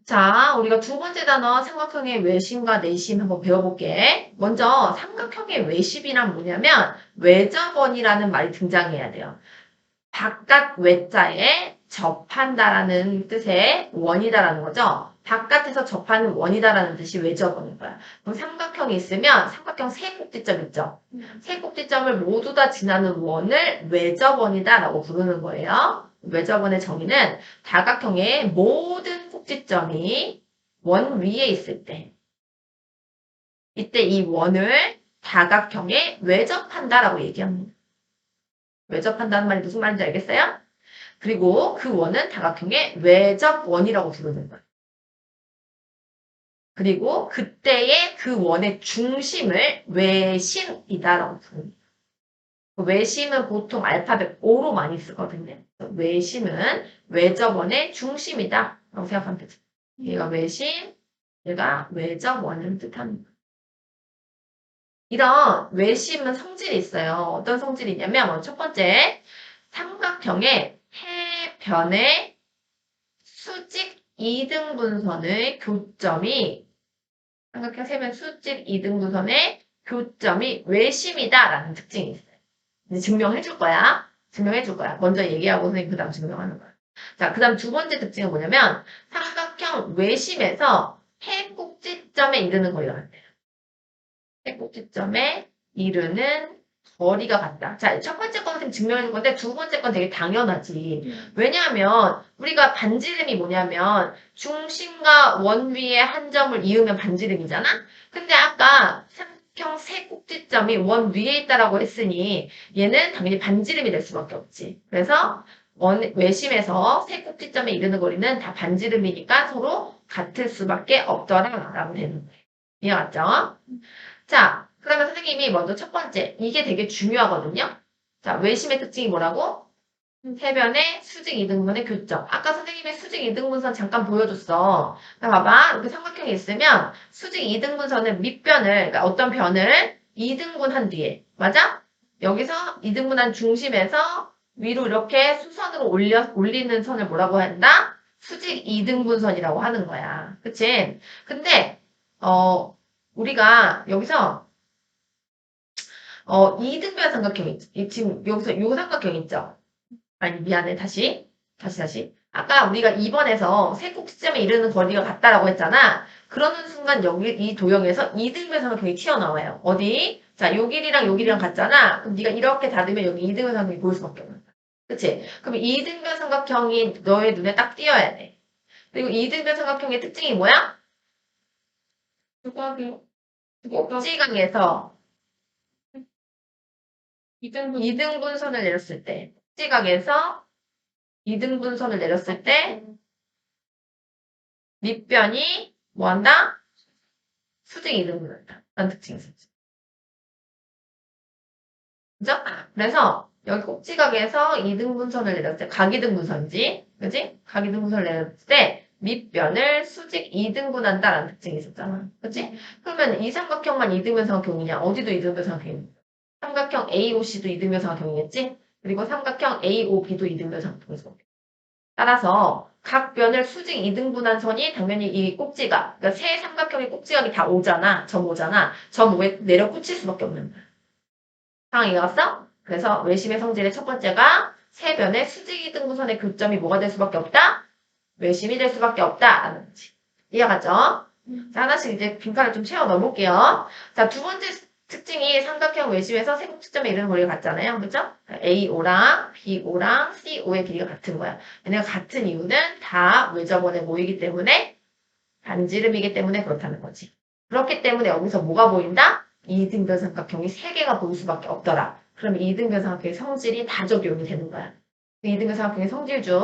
자, 우리가 두 번째 단어 삼각형의 외심과 내심 한번 배워볼게. 먼저 삼각형의 외심이란 뭐냐면 외접원이라는 말이 등장해야 돼요. 바깥 외자에 접한다라는 뜻의 원이다라는 거죠. 바깥에서 접하는 원이다라는 뜻이 외접원인 거야. 그럼 삼각형이 있으면 삼각형 세 꼭지점 있죠. 세 꼭지점을 모두 다 지나는 원을 외접원이다라고 부르는 거예요. 외접원의 정의는 다각형의 모든 꼭지점이 원 위에 있을 때 이때 이 원을 다각형에 외접한다라고 얘기합니다. 외접한다는 말이 무슨 말인지 알겠어요? 그리고 그 원은 다각형의 외접원이라고 부르는 거예요. 그리고 그때의 그 원의 중심을 외심이다라고 부릅니다. 외심은 보통 알파벳 O로 많이 쓰거든요. 외심은 외접원의 중심이다 라고 생각하면 되죠. 얘가 외심, 얘가 외접원을 뜻합니다. 이런 외심은 성질이 있어요. 어떤 성질이 있냐면 첫 번째, 삼각형의 해변의 수직 이등분선의 교점이 삼각형 세변 수직 이등분선의 교점이 외심이다라는 특징이 있어요. 이제 증명해 줄 거야. 증명해 줄 거야. 먼저 얘기하고 선생님 그 다음 증명하는 거야. 자, 그 다음 두 번째 특징은 뭐냐면 삼각형 외심에서 해꼭지점에 이르는 거리가 같아요. 해꼭지점에 이르는 거리가 같다. 자, 첫 번째 건 선생님 증명해 줄 건데 두 번째 건 되게 당연하지. 왜냐하면 우리가 반지름이 뭐냐면 중심과 원 위에 한 점을 이으면 반지름이잖아? 근데 아까 삼각형 세 꼭지점이 원 위에 있다라고 했으니 얘는 당연히 반지름이 될 수밖에 없지. 그래서 외심에서 세 꼭지점에 이르는 거리는 다 반지름이니까 서로 같을 수밖에 없더라라고 되는 거예요. 이해갔죠? 자, 그러면 선생님이 먼저 첫 번째, 이게 되게 중요하거든요. 자, 외심의 특징이 뭐라고? 해변의 수직 이등분의 교점. 아까 선생님의 수직 이등분선 잠깐 보여줬어. 자, 봐봐. 이렇게 삼각형이 있으면 수직 이등분선은 밑변을, 그러니까 어떤 변을 이등분한 뒤에, 맞아? 여기서 이등분한 중심에서 위로 이렇게 수선으로 올리는 선을 뭐라고 한다? 수직 이등분선이라고 하는 거야. 그치? 근데, 우리가 여기서 이등변 삼각형 지금 여기서 요 삼각형 있죠? 아니 미안해 다시 아까 우리가 2번에서 세 꼭지점에 이르는 거리가 같다라고 했잖아. 그러는 순간 여기 이 도형에서 이등변 삼각형이 튀어나와요. 어디? 자, 요 길이랑 요 길이랑 같잖아. 그럼 네가 이렇게 닫으면 여기 이등변 삼각형이 보일 수밖에 없는 거야. 그치? 그럼 이등변 삼각형이 너의 눈에 딱 띄어야 돼. 그리고 이등변 삼각형의 특징이 뭐야? 꼭지각에서 이등분선을 내렸을 때, 꼭지각에서 이등분선을 내렸을 때 밑변이 뭐한다? 수직 이등분한다. 라는 특징이 있었죠. 그죠? 그래서 여기 꼭지각에서 이등분선을 내렸을 때 각이등분선이지. 그지? 각이등분선을 내렸을 때 밑변을 수직 이등분한다라는 특징이 있었잖아. 그치? 그러면 이 삼각형만 이등변 삼각형이냐? 어디도 이등변 삼각형이냐? 삼각형 AOC도 이등변 삼각형이겠지? 그리고 삼각형 AOB도 이등변 삼각형이죠. 따라서 각 변을 수직 이등분한 선이 당연히 이 꼭지각, 그러니까 세 삼각형의 꼭지각이 다 오잖아. 점 오잖아. 점 5에 내려 꽂힐 수밖에 없는 거야. 상황이 왔어? 그래서 외심의 성질의 첫 번째가 세 변의 수직 이등분선의 교점이 뭐가 될 수밖에 없다? 외심이 될 수밖에 없다라는 거지. 이해가죠? 자, 하나씩 이제 빈칸을 좀 채워 넣어볼게요. 자, 두 번째 특징이 삼각형 외심에서 세곡지점에 이르는 거리가 같잖아요. 그죠? AO랑 BO랑 CO의 길이가 같은 거야. 얘네가 같은 이유는 다 외접원에 모이기 때문에 반지름이기 때문에 그렇다는 거지. 그렇기 때문에 여기서 뭐가 보인다? 이등변 삼각형이 세 개가 보일 수밖에 없더라. 그럼 이등변 삼각형의 성질이 다 적용이 되는 거야. 이등변 삼각형의 성질 중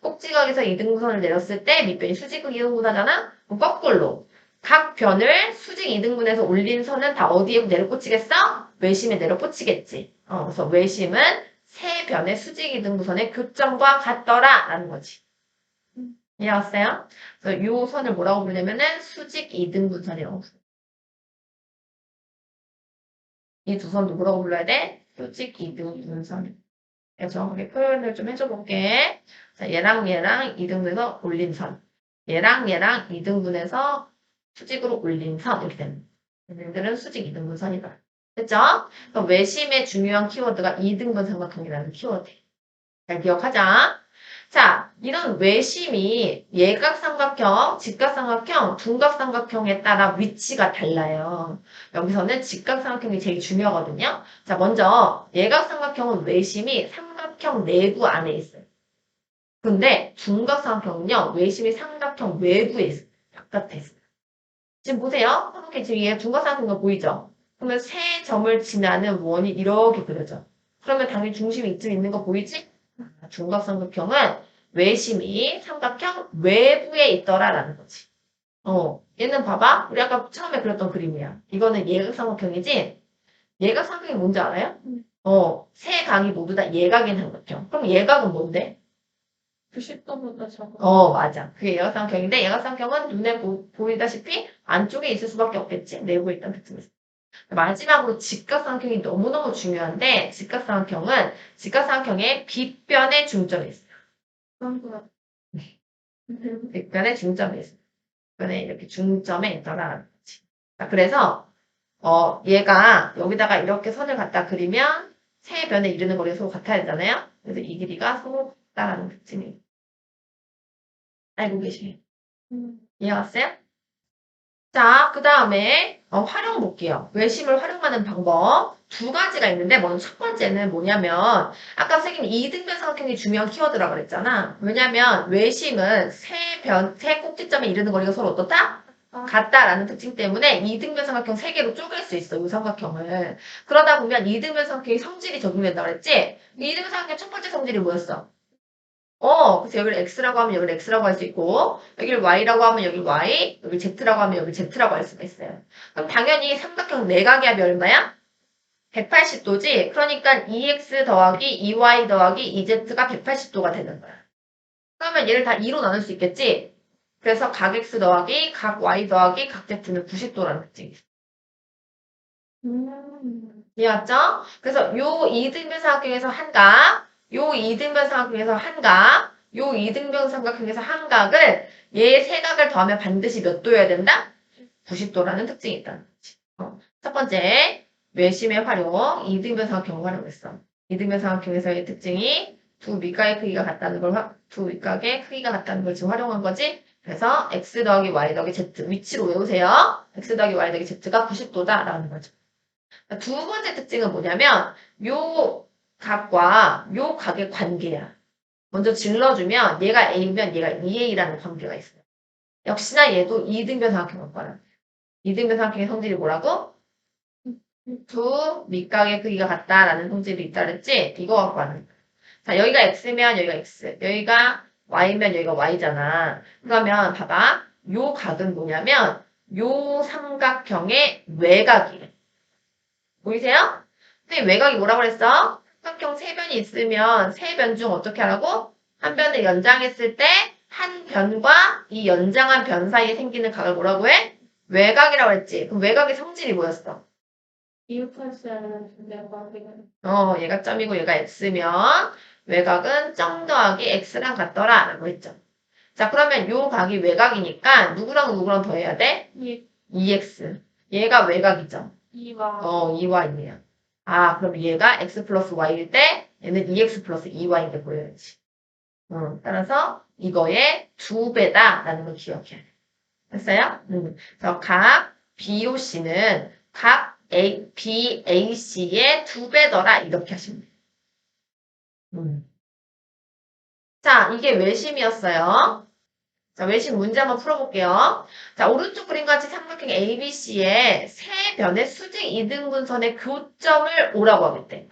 꼭지각에서 이등분선을 내렸을 때 밑변이 수직극 이등분하잖아? 그럼 거꾸로 각 변을 수직 이등분해서 올린 선은 다 어디에 내려꽂히겠어? 외심에 내려꽂히겠지. 그래서 외심은 세 변의 수직 이등분선의 교점과 같더라 라는 거지. 이해갔어요? 그래서 이 선을 뭐라고 부르냐면은 수직 이등분선이라고 불러요. 이 두 선도 뭐라고 불러야 돼? 수직 이등분선. 정확하게 표현을 좀 해줘 볼게. 자, 얘랑 얘랑 이등분해서 올린 선. 얘랑 얘랑 2등분해서 수직으로 올린 선 이렇게 되는 얘네들은 수직 2등분 선이다. 됐죠? 그럼 외심의 중요한 키워드가 2등분 삼각형이라는 키워드. 잘 기억하자. 자, 이런 외심이 예각삼각형, 직각삼각형, 둔각삼각형에 따라 위치가 달라요. 여기서는 직각삼각형이 제일 중요하거든요. 자, 먼저 예각삼각형은 외심이 삼각형 내부 안에 있어요. 근데 둔각삼각형은요, 외심이 삼각형 외부에 있어요. 바깥에 있어요. 지금 보세요. 삼각형 지금 얘 둔각삼각형 보이죠? 그러면 세 점을 지나는 원이 이렇게 그려져. 그러면 당연히 중심이 이쯤 있는 거 보이지? 중각삼각형은 외심이 삼각형 외부에 있더라라는 거지. 얘는 봐봐. 우리 아까 처음에 그렸던 그림이야. 이거는 예각삼각형이지? 예각삼각형이 뭔지 알아요? 세 각이 모두 다 예각인 삼각형. 그럼 예각은 뭔데? 90도보다 작아. 맞아. 그게 예각삼각형인데 예각삼각형은 눈에 보이다시피 안쪽에 있을 수밖에 없겠지. 내부에 있다는 특징이 있어. 마지막으로 직각삼각형이 너무너무 중요한데 직각삼각형의 빗변에 중점이 있어요. 그런 거 같아. 빗변에 중점이 있어요. 빗변에 이렇게 중점에 있더라라는 거지. 자, 그래서 얘가 여기다가 이렇게 선을 갖다 그리면 세 변에 이르는 거리가 서로 같아야 되잖아요. 그래서 이 길이가 서로 같다라는 특징이 알고 계시네요. 이해 왔어요? 자, 그 다음에 활용 볼게요. 외심을 활용하는 방법 두 가지가 있는데 먼저 첫 번째는 뭐냐면 아까 선생님이 이등변 삼각형이 중요한 키워드라고 그랬잖아. 왜냐면 외심은 세 꼭지점에 이르는 거리가 서로 어떻다? 같다라는 특징 때문에 이등변 삼각형 세 개로 쪼갤 수 있어, 이 삼각형을. 그러다 보면 이등변 삼각형의 성질이 적용된다고 그랬지? 이등변 삼각형 첫 번째 성질이 뭐였어? 그래서 여기를 x라고 하면 여기를 x라고 할 수 있고, 여기를 y라고 하면 여기 y, 여기 z라고 하면 여기 z라고 할 수가 있어요. 그럼 당연히 삼각형 내각의 합이 얼마야? 180도지? 그러니까 2x 더하기 2y 더하기 2z가 180도가 되는 거야. 그러면 얘를 다 2로 나눌 수 있겠지? 그래서 각 x 더하기 각 y 더하기 각 z는 90도라는 특징이 있어. 이해왔죠? 그래서 요 이등변 삼각형에서 한 각, 요 이등변 삼각형에서 한 각, 요 이등변 삼각형에서 한 각을 얘 세 각을 더하면 반드시 몇 도여야 된다? 90도라는 특징이 있다는 거지. 첫 번째, 외심의 활용, 이등변 삼각형을 활용했어. 이등변 삼각형에서의 특징이 두 밑각의 크기가 같다는 걸, 두 밑각의 크기가 같다는 걸 지금 활용한 거지. 그래서 x 더하기 y 더하기 z 위치로 외우세요. x 더하기 y 더하기 z가 90도다라는 거죠. 두 번째 특징은 뭐냐면 요 각과 요 각의 관계야. 먼저 질러주면 얘가 A면 얘가 2A라는 관계가 있어요. 역시나 얘도 이등변 삼각형을 거야. 이등변 삼각형의 성질이 뭐라고? 두 밑각의 크기가 같다라는 성질이 있다 그랬지? 이거 갖고 하는 거야. 자, 여기가 X면 여기가 X, 여기가 Y면 여기가 Y잖아. 그러면 봐봐. 요 각은 뭐냐면 요 삼각형의 외곽이래. 보이세요? 근데 외곽이 뭐라고 그랬어? 삼각형 세 변이 있으면 세 변 중 어떻게 하라고? 한 변을 연장했을 때 한 변과 이 연장한 변 사이에 생기는 각을 뭐라고 해? 외곽이라고 했지. 그럼 외곽의 성질이 뭐였어? 이웃할수는 내가 얘가 점이고 얘가 x면 외곽은 점 더하기 x랑 같더라 라고 했죠. 자, 그러면 요 각이 외곽이니까 누구랑 누구랑 더해야 돼? 2x. 얘가 외곽이죠. 2와 2와 2네요. 그럼 얘가 x 플러스 y일 때 얘는 2x 플러스 2y인 게 보여야지. 따라서 이거의 2배다라는 걸 기억해야 돼. 됐어요? 그래서 각 BOC는 각 BAC의 2배더라 이렇게 하시면 돼요. 자, 이게 외심이었어요. 자, 외심 문제 한번 풀어볼게요. 자, 오른쪽 그림과 같이 삼각형 ABC의 세 변의 수직 이등분선의 교점을 오라고 하겠대.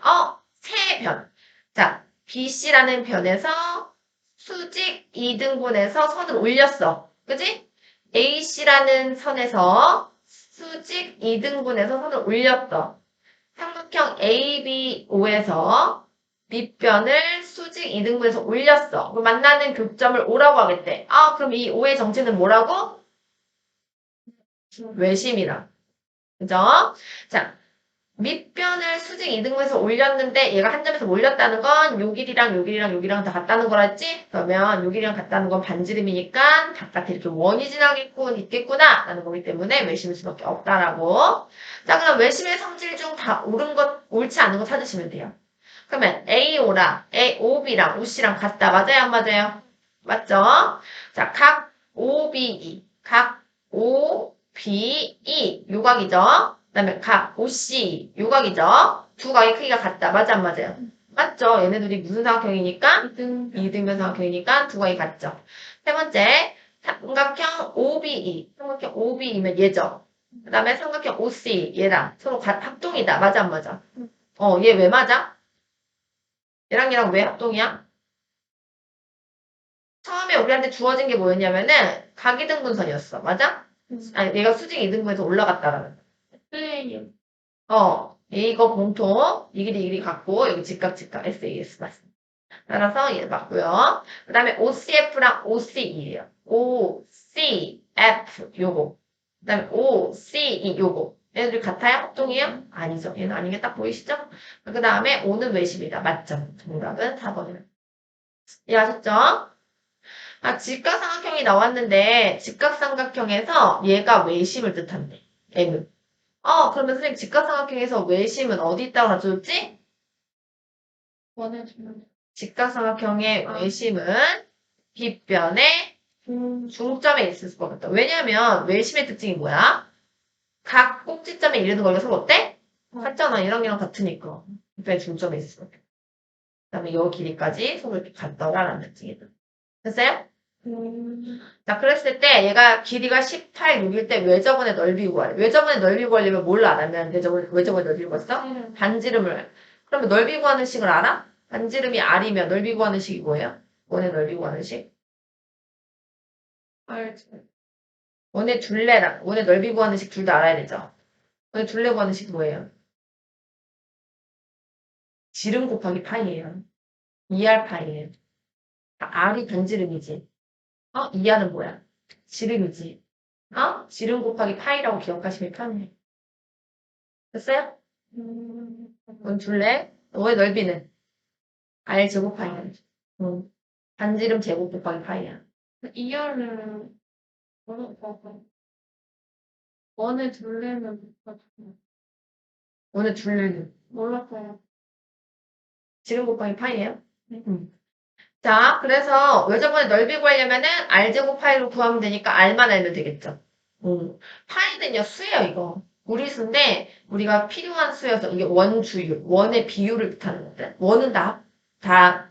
세 변. 자, BC라는 변에서 수직 이등분해서 선을 올렸어. 그지? AC라는 선에서 수직 이등분해서 선을 올렸어. 삼각형 ABO에서 밑변을 수직 이등분해서 올렸어. 그럼 만나는 교점을 O라고 하겠대. 그럼 이 O의 정체는 뭐라고? 외심이라. 그죠? 자, 밑변을 수직 2등분해서 올렸는데 얘가 한 점에서 올렸다는 건 요 길이랑 요 길이랑 요 길이랑 다 같다는 거랬지? 그러면 요 길이랑 같다는 건 반지름이니까 바깥에 이렇게 원이 있겠구나 라는 거기 때문에 외심일 수밖에 없다라고. 자, 그럼 외심의 성질 중 다 옳은 것, 옳지 않은 거 찾으시면 돼요. 그러면 AO랑 OB랑 OC랑 같다. 맞아요? 안 맞아요? 맞죠? 자, 각 OBE, 각 OBE 요각이죠? 그 다음에 각 OC 요각이죠? 두 각의 크기가 같다. 맞아? 안 맞아요? 맞죠? 얘네들이 무슨 삼각형이니까? 2등. 이등변 삼각형이니까 두 각이 같죠. 세 번째, 삼각형 OBE. 삼각형 OBE면 얘죠? 그 다음에 삼각형 OC 얘랑 서로 합동이다. 맞아? 안 맞아? 얘 왜 맞아? 얘랑 왜 합동이야? 처음에 우리한테 주어진 게 뭐였냐면은 각이등분선이었어. 맞아? 아니, 얘가 수직 이등분에서 올라갔다라는. 플레이어. 이거 공통, 이 길이 같고, 여기 직각, SAS 맞습니다. 따라서 얘 맞고요. 그 다음에 OCF랑 OCE예요. OCF 요거. 그 다음에 OCE 요거. 얘네들이 같아요? 합동이에요? 아니죠. 얘는 아닌 게 딱 보이시죠? 그 다음에 O는 외심이다. 맞죠? 정답은 4번이에요. 이해하셨죠? 직각삼각형이 나왔는데 직각삼각형에서 얘가 외심을 뜻한대. M은. 그러면 선생님 직각삼각형에서 외심은 어디 있다고 가져왔지? 원해주면. 직각삼각형의 아. 외심은 빗변의 중점에 있을 수가 없다. 왜냐면 외심의 특징이 뭐야? 각 꼭지점에 이르는 거리가 서로 어때? 같잖아. 얘랑 같으니까. 빗변의 중점에 있을 수가 없다. 그 다음에 요 길이까지 서로 이렇게 같더라라는 특징이다. 됐어요? 자, 그랬을 때 얘가 길이가 18, 6일 때 외접원의 넓이 구하래. 외접원의 넓이 구하려면 뭘 알아면 외접원의 넓이 구했어? 반지름을. 그러면 넓이 구하는 식을 알아? 반지름이 R이면 넓이 구하는 식이 뭐예요? 원의 넓이 구하는 식? 알지. 원의 넓이 구하는 식 둘 다 알아야 되죠? 원의 둘레 구하는 식 뭐예요? 지름 곱하기 파이예요. 2R 파이예요. R이 반지름이지. 2R은 뭐야? 지름이지. 지름 곱하기 파이라고 기억하시면 편해요. 됐어요? 원 둘레. 원의 넓이는 R 제곱 파이야. 반지름 제곱 곱하기 파이야. 2열을 뭐라고 원에 둘레면 원의 둘레는 몰랐어요. 지름 곱하기 파이예요. 네. 자, 그래서 외접원의 넓이 구하려면은 R 제곱 파이로 구하면 되니까 R만 알면 되겠죠. 파이는요 수예요 이거. 무리수인데 우리가 필요한 수여서 이게 원주율, 원의 비율을 뜻하는 거든. 원은 다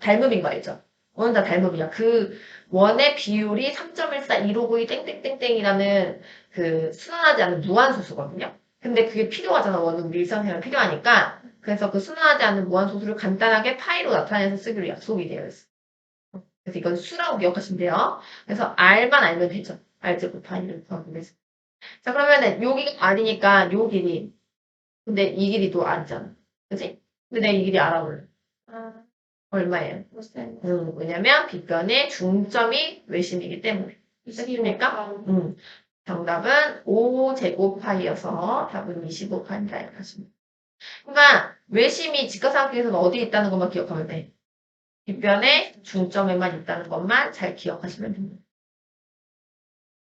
닮음인 거 알죠? 원은 다 닮음이야. 그 원의 비율이 3.14, 1592 땡땡땡땡이라는 그 순환하지 않는 무한소수거든요. 근데 그게 필요하잖아. 원은 우리 일상생활에 필요하니까. 그래서 그 순환하지 않는 무한소수를 간단하게 파이로 나타내서 쓰기로 약속이 되어 있어. 그래서 이건 수라고 기억하시면 돼요. 그래서 R만 알면 되죠. R 제곱 파이를 구하면 되죠. 자, 그러면은 여기가 R이니까 요 길이. 근데 이 길이도 R이잖아. 그치? 근데 내가 이 길이 알아볼래. 아, 얼마예요? 무슨 왜냐면 빗변의 중점이 외심이기 때문에. 됐습니까? 정답은 5제곱파이여서 답은 25파이다. 이렇게 하시면 돼요. 그러니까 외심이 직각삼각형에서는 어디에 있다는 것만 기억하면 돼. 빗변의 중점에만 있다는 것만 잘 기억하시면 됩니다.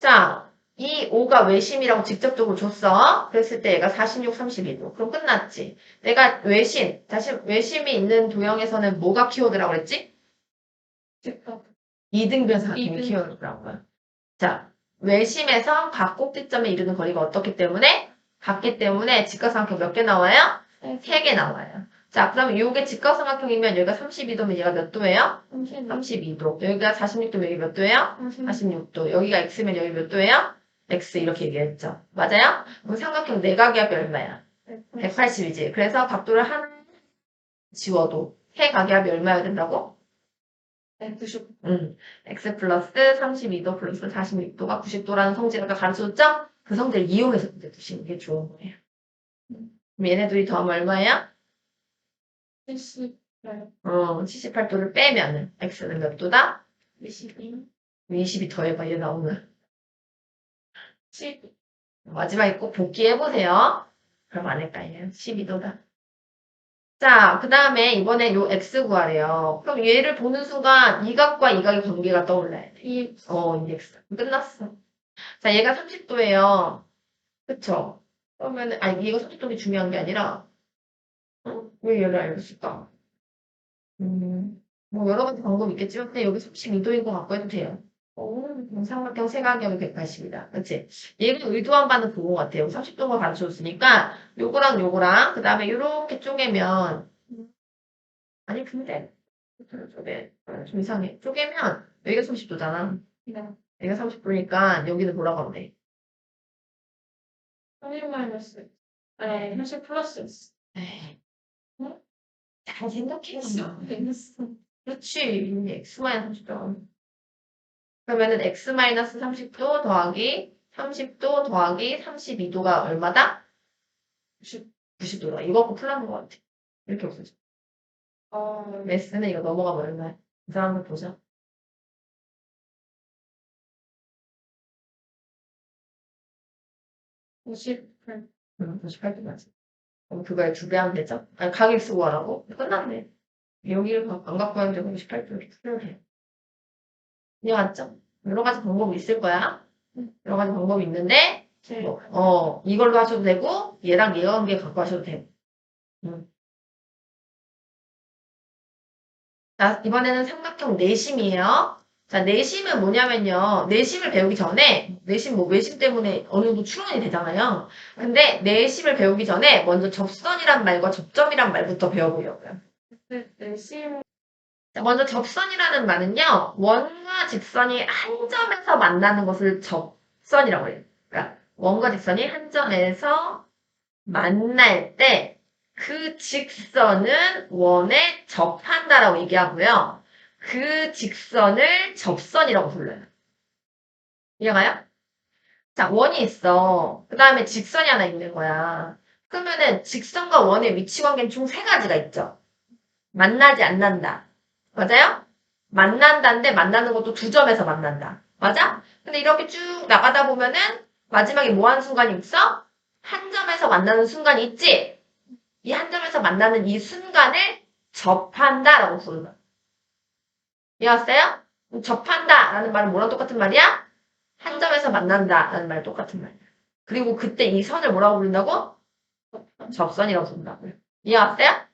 자, 이 5가 외심이라고 직접적으로 줬어. 그랬을 때 얘가 46, 32도. 그럼 끝났지. 내가 외심이 있는 도형에서는 뭐가 키워드라고 그랬지? 직각. 이등변 삼각형이 이등. 키워드라고요. 자, 외심에서 각 꼭지점에 이르는 거리가 어떻기 때문에? 같기 때문에 직각삼각형 몇 개 나와요? 3개 나와요. 자, 그럼 이게 직각삼각형이면 여기가 32도면 얘가 몇 도예요? 32도. 여기가 46도면 여기 몇 도예요? 46도. 여기가 X면 여기 몇 도예요? X 이렇게 얘기했죠. 맞아요? 그럼 삼각형 내각의 합이 얼마야? 180이지. 그래서 각도를 하나 지워도 세 각의 합이 얼마여야 된다고? 90. X 플러스 32도 플러스 46도가 90도라는 성질을 아까 가르쳐줬죠? 그 성질을 이용해서 문제 푸시는 게 좋은 거예요. 그럼 얘네들이 더하면 얼마예요? 70. 78도를 빼면은 X는 몇 도다? 22. 20이 더해봐, 얘 나오면. 10. 마지막에 꼭 복귀해보세요. 그럼 안 헷갈려요. 12도다. 자, 그 다음에 이번에 요 x 구하래요. 그럼 얘를 보는 순간 이 각과 이 각의 관계가 떠올라야 돼. 이 x. 끝났어. 자, 얘가 30도예요. 그쵸? 그러면은, 아니, 얘가 30도가 중요한 게 아니라, 왜 얘를 알고 있을까? 뭐, 여러 가지 방법이 있겠지만, 근데 여기 32도인 것 같고 해도 돼요. 삼각형 세각형이 180이다. 그치? 얘가 의도한 바는 그거 같아요. 30도가 가르쳐줬으니까, 요거랑 요거랑, 그 다음에 요렇게 쪼개면, 아니, 근데, 좀 이상해. 쪼개면, 여기가 30도잖아. 네. 여기가 30도니까, 여기는 돌아가면 돼. 30 마이너스. 네, 30 플러스. 에이, 응? 잘 생각했어. 됐어. 그렇지. x-30도. 그러면은 x-30도 더하기 30도 더하기 32도가 얼마다? 90도다. 이거 갖고 풀라는 것 같아. 이렇게 없어져. 레슨은 이거 넘어가면 얼마야? 이 사람들 보자. 58. 98도 맞지. 그럼 그거에 2배 하면 되죠? 아니, 각일 쓰고 하라고? 끝났네. 여기를 안 갖고 하면 되고 98도 이렇게 풀면 돼. 이해갔죠? 여러 가지 방법이 있을 거야. 여러 가지 방법이 있는데, 네. 이걸로 하셔도 되고, 얘랑 얘 관계 갖고 하셔도 되고. 자, 이번에는 삼각형 내심이에요. 자, 내심은 뭐냐면요. 내심을 배우기 전에, 내심 뭐 외심 때문에 어느 정도 추론이 되잖아요. 근데 내심을 배우기 전에 먼저 접선이란 말과 접점이란 말부터 배워보려고요. 내심. 자, 먼저 접선이라는 말은요. 원과 직선이 한 점에서 만나는 것을 접선이라고 해요. 그러니까 원과 직선이 한 점에서 만날 때 그 직선은 원에 접한다라고 얘기하고요. 그 직선을 접선이라고 불러요. 이해가요? 자, 원이 있어. 그 다음에 직선이 하나 있는 거야. 그러면은 직선과 원의 위치 관계는 총 세 가지가 있죠. 만나지 않는다. 맞아요? 만난다인데 만나는 것도 두 점에서 만난다. 맞아? 근데 이렇게 쭉 나가다 보면은 마지막에 뭐 하는 순간이 있어? 한 점에서 만나는 순간이 있지? 이 한 점에서 만나는 이 순간을 접한다라고 부른다. 이해갔어요? 접한다라는 말은 뭐랑 똑같은 말이야? 한 점에서 만난다라는 말이 똑같은 말이야. 그리고 그때 이 선을 뭐라고 부른다고? 접선이라고 부른다고요. 이해갔어요?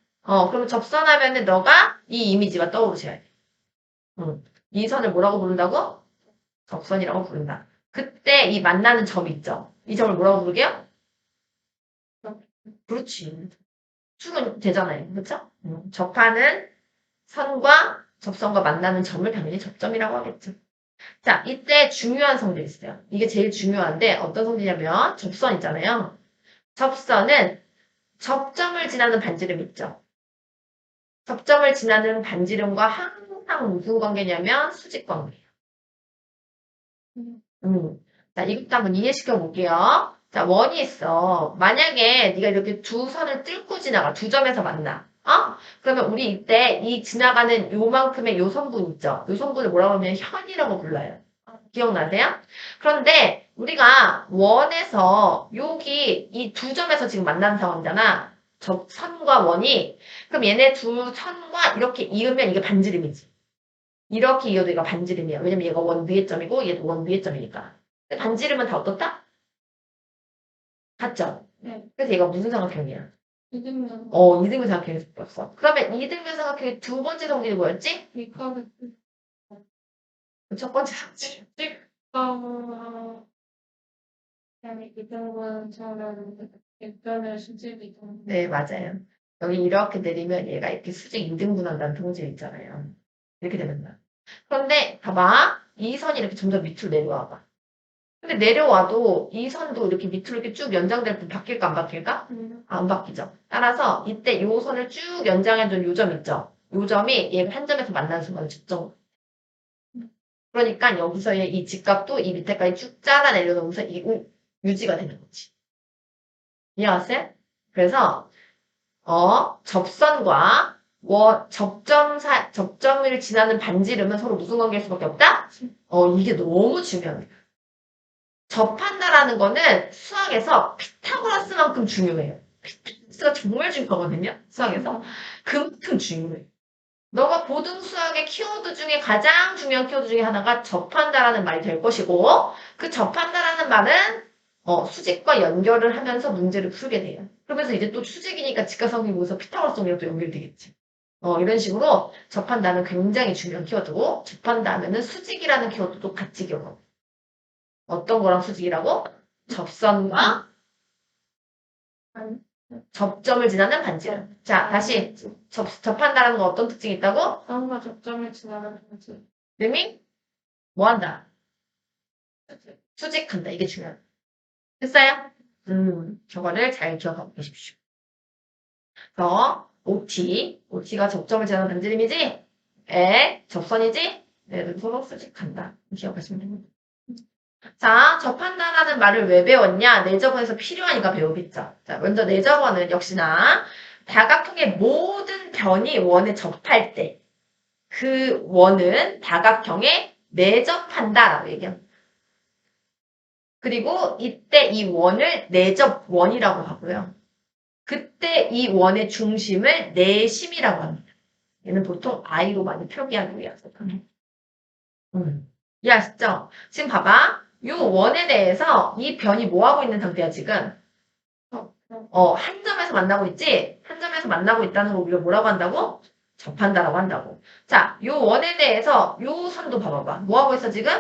그러면 접선하면은 너가 이 이미지가 떠오르셔야 돼. 이 선을 뭐라고 부른다고? 접선이라고 부른다. 그때 이 만나는 점이 있죠. 이 점을 뭐라고 부르게요? 그렇지. 축은 되잖아요. 그렇죠? 접하는 선과 접선과 만나는 점을 당연히 접점이라고 하겠죠. 자, 이때 중요한 성질이 있어요. 이게 제일 중요한데 어떤 성질이냐면 접선 있잖아요. 접선은 접점을 지나는 반지름 있죠. 접점을 지나는 반지름과 항상 무슨 관계냐면 수직 관계예요. 자, 이것도 한번 이해시켜 볼게요. 자, 원이 있어. 만약에 네가 이렇게 두 선을 뚫고 지나가. 두 점에서 만나. 그러면 우리 이때 이 지나가는 요만큼의 요 선분 있죠? 요 선분을 뭐라고 하면 현이라고 불러요. 기억나세요? 그런데 우리가 원에서 여기 이 두 점에서 지금 만나는 상황이잖아. 저 선과 원이. 그럼 얘네 두 선과 이렇게 이으면 이게 반지름이지. 이렇게 이어도 얘가 반지름이야. 왜냐면 얘가 원 위의 점이고 얘도 원 위의 점이니까. 근데 반지름은 다 어떻다? 같죠? 네. 그래서 얘가 무슨 삼각형이야? 이등분. 이등분 삼각형에서 뽑았어. 그러면 이등분 삼각형의 두 번째 성질이 뭐였지? 이거를 첫 번째 성질. 그다음에 이등분 저는 일변을 수직 이등. 네, 맞아요. 여기 이렇게 내리면 얘가 이렇게 수직 이등분한다는 성질이 있잖아요. 이렇게 되는. 그런데 봐봐. 이 선이 이렇게 점점 밑으로 내려와봐. 근데 내려와도 이 선도 이렇게 밑으로 이렇게 쭉 연장될 때 바뀔까 안 바뀔까? 안 바뀌죠. 따라서 이때 요 선을 쭉 연장해준 요 점 있죠. 요 점이 얘가 한 점에서 만나는 순간 측정. 그러니까 여기서의 이 직각도 이 밑에까지 쭉 잘라 내려놓으면서 이 유지가 되는 거지. 이해갔어요? 그래서 접선과 접점을 지나는 반지름은 서로 무슨 관계일 수밖에 없다? 이게 너무 중요해요. 접한다라는 거는 수학에서 피타고라스만큼 중요해요. 피트니스가 정말 중요하거든요. 수학에서. 그만큼 중요해. 너가 고등 수학의 키워드 중에 가장 중요한 키워드 중에 하나가 접한다라는 말이 될 것이고 그 접한다라는 말은 수직과 연결을 하면서 문제를 풀게 돼요. 그러면서 이제 또 수직이니까 직각성이 모여서 피타고라성이랑 또 연결되겠지. 이런 식으로 접한다는 굉장히 중요한 키워드고 접한다면은 수직이라는 키워드도 같이 기억하고 어떤 거랑 수직이라고? 접선과 접점을 지나는 반지름. 자, 다시 접한다라는 건 어떤 특징이 있다고? 다음과 접점을 지나는 방지. 이름이 뭐 한다? 수직한다. 이게 중요하다. 됐어요? 저거를 잘 기억하고 계십시오. 그래서 OT가 접점을 지나는 반지름이지? 접선이지? 네, 서로 수직한다. 기억하시면 됩니다. 자, 접한다라는 말을 왜 배웠냐? 내접원에서 필요하니까 배우겠죠. 자, 먼저 내접원은 역시나 다각형의 모든 변이 원에 접할 때 그 원은 다각형에 내접한다라고 얘기합니다. 그리고 이때 이 원을 내접원이라고 하고요. 그때 이 원의 중심을 내심이라고 합니다. 얘는 보통 I로 많이 표기하기 위해서. 이해하시죠? 지금 봐봐. 이 원에 대해서 이 변이 뭐하고 있는 상태야, 지금? 한 점에서 만나고 있지? 한 점에서 만나고 있다는 거 우리가 뭐라고 한다고? 접한다라고 한다고. 자, 요 원에 대해서 요 선도 봐봐봐. 뭐하고 있어, 지금?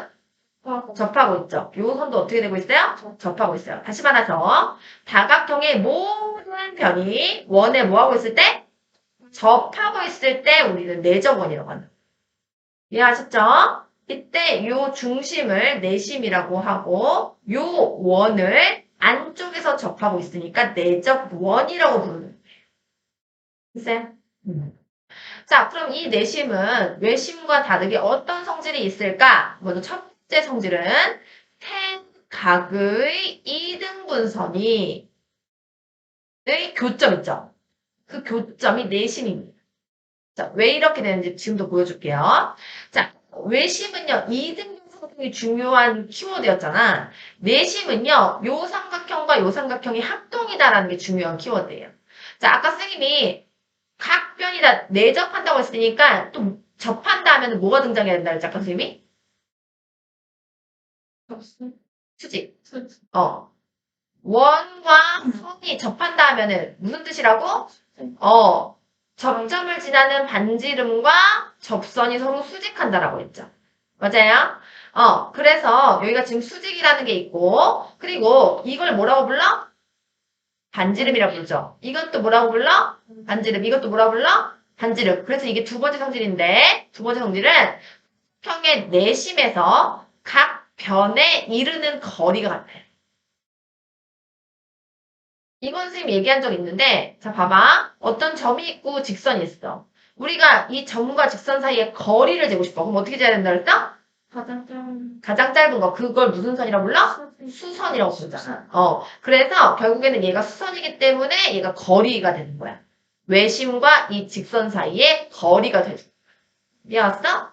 접하고 있죠. 요 선도 어떻게 되고 있어요? 접하고 있어요. 다시 말해서 다각형의 모든 변이 원에 뭐하고 있을 때? 접하고 있을 때 우리는 내접원이라고 한다. 이해하셨죠? 이때 요 중심을 내심이라고 하고 요 원을 안쪽에서 접하고 있으니까 내접원이라고 부르는 거예요. 됐어요? 자, 그럼 이 내심은 외심과 다르게 어떤 성질이 있을까? 먼저 첫 번째 성질은 텐각의 이등분선이 의 교점 있죠? 그 교점이 내심입니다. 자, 왜 이렇게 되는지 지금도 보여줄게요. 자, 외심은요, 이등분선이 중요한 키워드였잖아. 내심은요, 요 삼각형과 요 삼각형이 합동이다라는 게 중요한 키워드예요. 자, 아까 선생님이 각변이다 내접한다고 했으니까 또 접한다 하면 뭐가 등장해야 된다 그랬지 아까 선생님이? 접수. 수직. 수직. 원과 선이 접한다 하면은 무슨 뜻이라고? 접점을 지나는 반지름과 접선이 서로 수직한다라고 했죠. 맞아요? 그래서 여기가 지금 수직이라는 게 있고 그리고 이걸 뭐라고 불러? 반지름이라고 부르죠. 이건 또 뭐라고 불러? 반지름. 이것도 뭐라고 불러? 반지름. 그래서 이게 두 번째 성질인데 두 번째 성질은 평의 내심에서 각 변에 이르는 거리가 같아요. 이건 선생님 얘기한 적 있는데 자 봐봐. 어떤 점이 있고 직선이 있어. 우리가 이 점과 직선 사이의 거리를 재고 싶어. 그럼 어떻게 재야 된다 그랬어? 가장 짧은 거. 그걸 무슨 선이라고 불러? 수선이라고 부르잖아. 그래서 결국에는 얘가 수선이기 때문에 얘가 거리가 되는 거야. 외심과 이 직선 사이의 거리가 되죠. 이해왔어?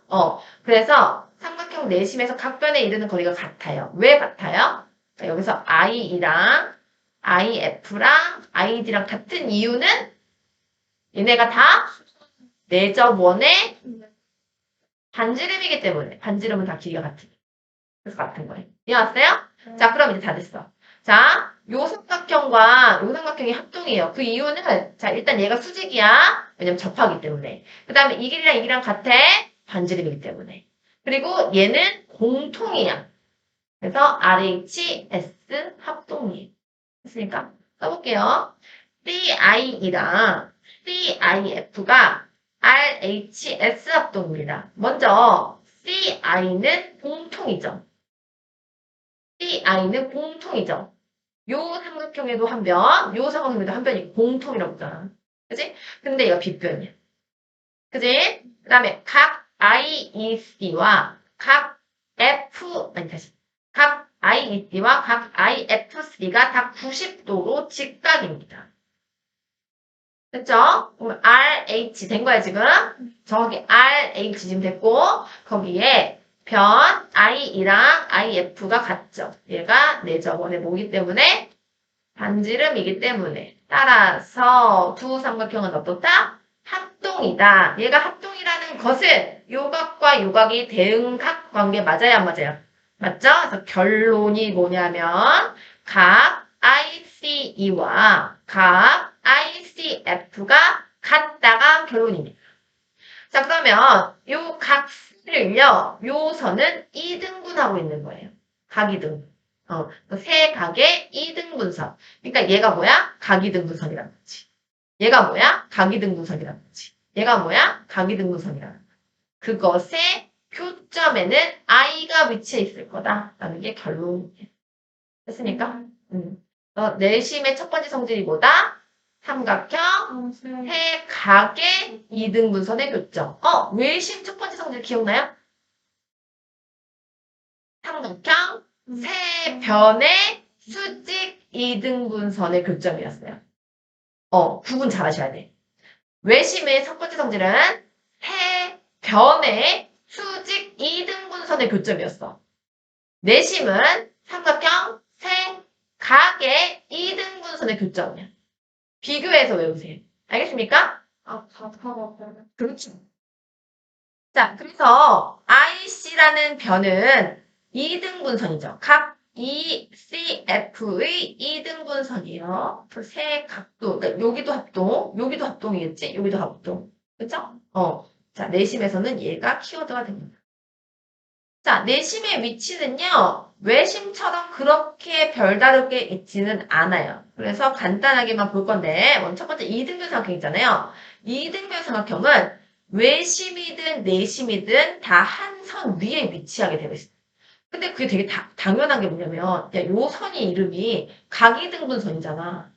그래서 삼각형 내심에서 각변에 이르는 거리가 같아요. 왜 같아요? 자, 여기서 I랑 IF랑 ID랑 같은 이유는 얘네가 다 내접원의 반지름이기 때문에 반지름은 다 길이가 같으니까. 그래서 같은 거예요. 이해왔어요? 자, 그럼 이제 다 됐어. 자, 요 삼각형과 요 삼각형이 합동이에요. 그 이유는 자, 일단 얘가 수직이야. 왜냐면 접하기 때문에. 그 다음에 이 길이랑 이 길이랑 같아. 반지름이기 때문에. 그리고 얘는 공통이야. 그래서 RHS 합동이에요. 됐으니까 써볼게요. CI이랑 CIF가 RHS 합동입니다. 먼저 CI는 공통이죠. CI는 공통이죠. 요 삼각형에도 한 변, 요 삼각형에도 한 변이 공통이라고 했잖아. 그치? 근데 얘가 빗변이야. 그치? 그 다음에 각 IEC와 각 각 IEC와 각 IF3가 다 90도로 직각입니다. 됐죠? 그럼 RH 된 거야, 지금? 정확히 RH 지금 됐고, 거기에 변 I랑 IF가 같죠. 얘가 내접원의 모이기 때문에 반지름이기 때문에 따라서 두 삼각형은 어떻다? 합동이다. 얘가 합동이라는 것은 요각과 요각이 대응각 관계 맞아요, 안 맞아요? 맞죠? 그래서 결론이 뭐냐면 각 ICE와 각 ICF가 같다가 결론입니다. 자, 그러면 요 각을요, 요 선은 2등분하고 있는 거예요. 각이등분. 세 각의 2등분선. 그러니까 얘가 뭐야? 각이등분선이라는 거지. 얘가 뭐야? 각이등분선이라는 거지. 얘가 뭐야? 각이등분선이라는 거지. 그것의 교점에는 i가 위치해 있을 거다라는 게 결론이에요. 됐습니까? 내심의 첫 번째 성질이 뭐다? 삼각형, 세 각의 이등분선의 교점. 외심 첫 번째 성질 기억나요? 삼각형, 세 변의 수직 이등분선의 교점이었어요. 구분 잘 하셔야 돼. 외심의 첫 번째 성질은 세 변의 수직 이등분선의 교점이었어. 내심은 삼각형, 세 각의 이등분선의 교점이야. 비교해서 외우세요. 알겠습니까? 그렇죠. 자, 그래서 IC라는 변은 2등분선이죠. 각 ECF의 2등분선이에요. 그 세 각도, 그러니까 여기도 합동, 여기도 합동이겠지? 여기도 합동. 그죠? 자, 내심에서는 얘가 키워드가 됩니다. 자, 내심의 위치는요, 외심처럼 그렇게 별다르게 있지는 않아요. 그래서 간단하게만 볼 건데, 먼저 첫 번째 이등변 삼각형 있잖아요. 이등변 삼각형은 외심이든 내심이든 다 한 선 위에 위치하게 되어 있어요. 근데 그게 되게 당연한 게 뭐냐면, 야, 요 선이 이름이 각이등분선이잖아.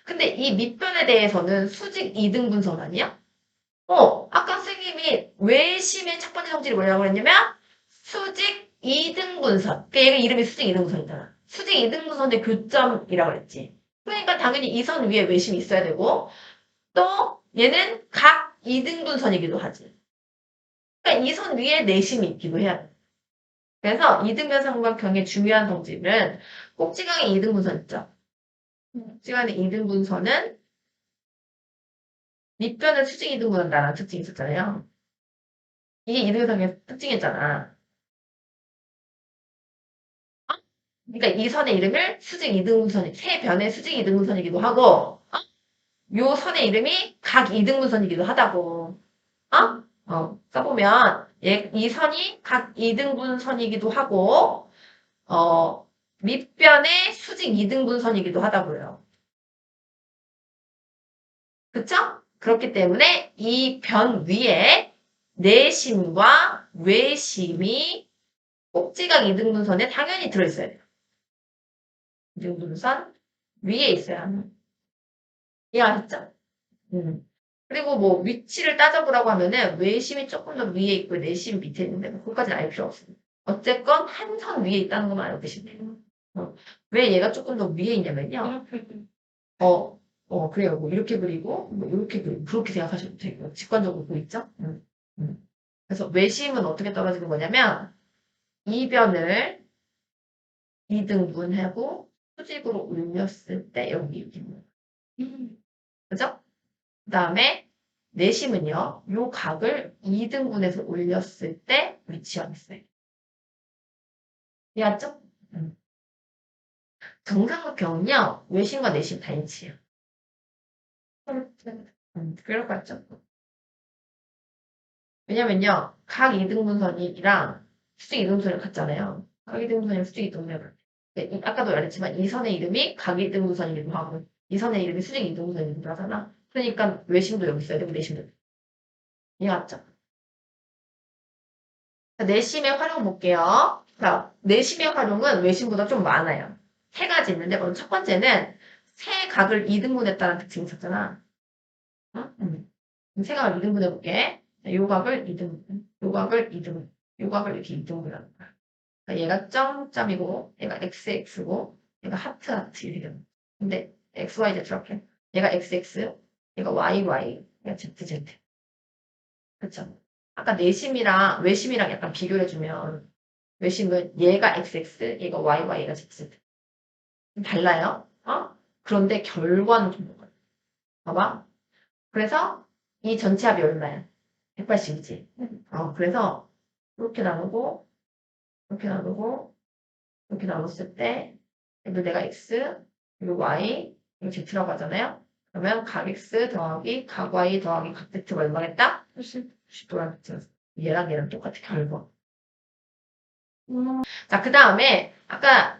근데 이 밑변에 대해서는 수직 이등분선 아니야? 아까 선생님이 외심의 첫 번째 성질이 뭐라고 그랬냐면, 수직 이등분선. 그러니까 얘가 이름이 수직 이등분선이잖아. 수직 이등분선의 교점이라고 그랬지. 그러니까 당연히 이 선 위에 외심이 있어야 되고, 또 얘는 각 이등분선이기도 하지. 그러니까 이 선 위에 내심이 있기도 해야 돼. 그래서 이등변 삼각형의 중요한 성질은 꼭지각의 이등분선 있죠. 꼭지각의 이등분선은 밑변을 수직 이등분한다는 특징이 있었잖아요. 이게 이등변의 특징이었잖아. 그러니까 이 선의 이름을 수직 이등분선, 세 변의 수직 이등분선이기도 하고, 요 선의 이름이 각 이등분선이기도 하다고. 써보면, 이 선이 각 이등분선이기도 하고, 밑변의 수직 이등분선이기도 하다고요. 그쵸? 그렇기 때문에 이 변 위에 내심과 외심이 꼭지각 이등분선에 당연히 들어있어야 돼요. 이등분선 위에 있어야 하는. 이해하셨죠? 그리고 뭐 위치를 따져보라고 하면은 외심이 조금 더 위에 있고 내심이 밑에 있는데 뭐 그것까지는 알 필요 없습니다. 어쨌건 한 선 위에 있다는 것만 알고 계시면 돼요. 왜 얘가 조금 더 위에 있냐면요. 그래요. 뭐 이렇게 그리고 뭐 이렇게 그리고 그렇게 생각하셔도 되고 직관적으로 보이죠? 그래서 외심은 어떻게 떨어지는 거냐면 이변을 2등분하고 수직으로 올렸을 때 여기 있는 거예요. 그죠? 그 다음에 내심은요. 요 각을 2등분해서 올렸을 때 위치하고 있어요. 이해했죠? 정삼각형은요. 외심과 내심 다 일치해요. 그럴 것 같죠? 왜냐면요. 각 이등분선이랑 수직 이등분선이 같잖아요. 각 이등분선이랑 수직 이등분선이 같아요. 아까도 말했지만 이 선의 이름이 각 이등분선이기도 하고 이 선의 이름이 수직 이등분선이기도 하잖아. 그러니까 외심도 여기 있어야 되고 내심도. 이해갔죠? 내심의 활용 볼게요. 자, 내심의 활용은 외심보다 좀 많아요. 세 가지 있는데 먼저 첫 번째는 세 각을 이등분했다는 특징이 있었잖아. 세 각을 이등분해 볼게. 요 각을 이등분, 요 각을 이등분, 요 각을 이렇게 이등분하는 거야. 그러니까 얘가 점점이고 얘가 xx고 얘가 하트 하트 이렇게 되는 거야. 근데 xy z 이렇게 얘가 xx, 얘가 yy, 얘가 zz. 그쵸? 아까 내심이랑 외심이랑 약간 비교를 해주면 외심은 얘가 XX, 얘가 YY, 얘가 ZZ. 달라요. 그런데 결과는 좀 먹어요. 봐봐. 그래서 이 전체 합이 얼마야? 180이지. 그래서 이렇게 나누고 이렇게 나누고 이렇게 나눴을 때 여기 내가 x 그리고 y 이거 z라고 하잖아요. 그러면 각 x 더하기 각 y 더하기 각 z가 얼마겠다? 90도라는 뜻이었어. 얘랑 얘랑 똑같아 결과. 자, 그 다음에 아까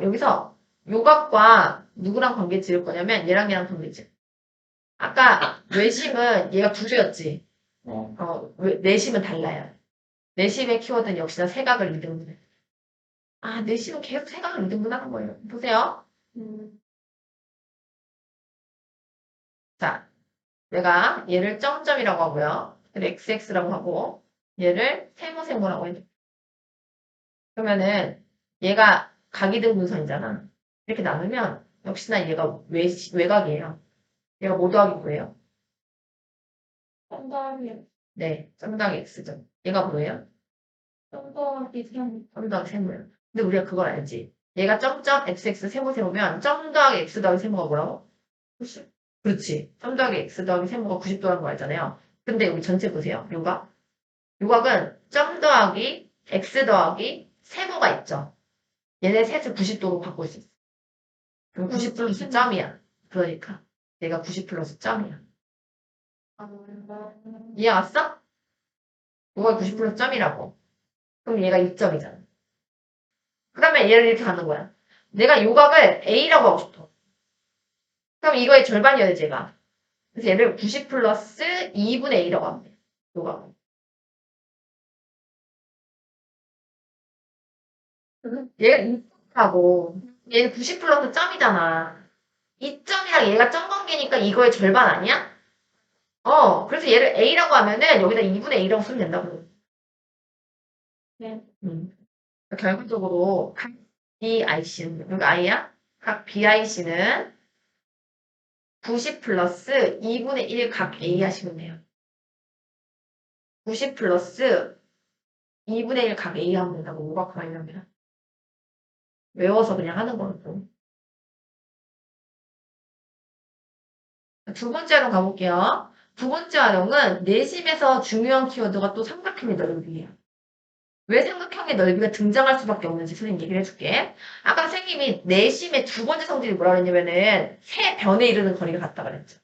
여기서 요각과 누구랑 관계 지을 거냐면 얘랑 얘랑 관계 지을. 아까 외심은 얘가 구조였지. 내심은 달라요. 내심의 키워드는 역시나 세각을 2등분. 내심은 계속 세각을 2등분하는 거예요. 보세요. 자, 내가 얘를 점점이라고 하고요. 얘를 xx라고 하고 얘를 세모세모라고 해요. 그러면은 얘가 각이등분선이잖아. 이렇게 나누면 역시나 얘가 외곽이에요. 얘가 뭐 더하기 뭐예요? 점 더하기 네, 점 더하기 x죠. 얘가 뭐예요? 점 더하기 3. 점 더하기 세모예요. 근데 우리가 그걸 알지. 얘가 점점 xx 세모 세모면 점 더하기 x 더하기 세모가 뭐라고? 90. 그렇지. 점 더하기 x 더하기 세모가 90도라는 거 알잖아요. 근데 여기 전체 보세요. 요각. 요각은 점 더하기 x 더하기 세모가 있죠. 얘네 셋을 90도로 바꿀 수 있어. 그럼 90 플러스 점이야. 그러니까 얘가 90 플러스 점이야. 이해 왔어? 요가 90 플러스 점이라고. 그럼 얘가 2점이잖아. 그러면 얘를 이렇게 가는 거야. 내가 요각을 A라고 하고 싶어. 그럼 이거의 절반이어야 돼, 제가. 그래서 얘를 90 플러스 2분의 A라고 하면 돼. 요각을. 얘가 2점하고 얘는 90 플러스 점이잖아. 2점이랑 얘가 점 관계니까 이거의 절반 아니야? 그래서 얘를 A라고 하면은 여기다 2분의 A라고 쓰면 된다고. 네. 결과적으로 각 BIC는, 여기 I야? 각 BIC는 90 플러스 2분의 1 각 A 하시면 돼요. 90 플러스 2분의 1 각 A 하면 된다고, 오각화 이러면. 외워서 그냥 하는 거고. 두 번째 활용 가볼게요. 두 번째 활용은 내심에서 중요한 키워드가 또 삼각형의 넓이에요. 왜 삼각형의 넓이가 등장할 수밖에 없는지 선생님 얘기를 해줄게. 아까 선생님이 내심의 두 번째 성질이 뭐라고 했냐면은 세 변에 이르는 거리가 같다 그랬죠.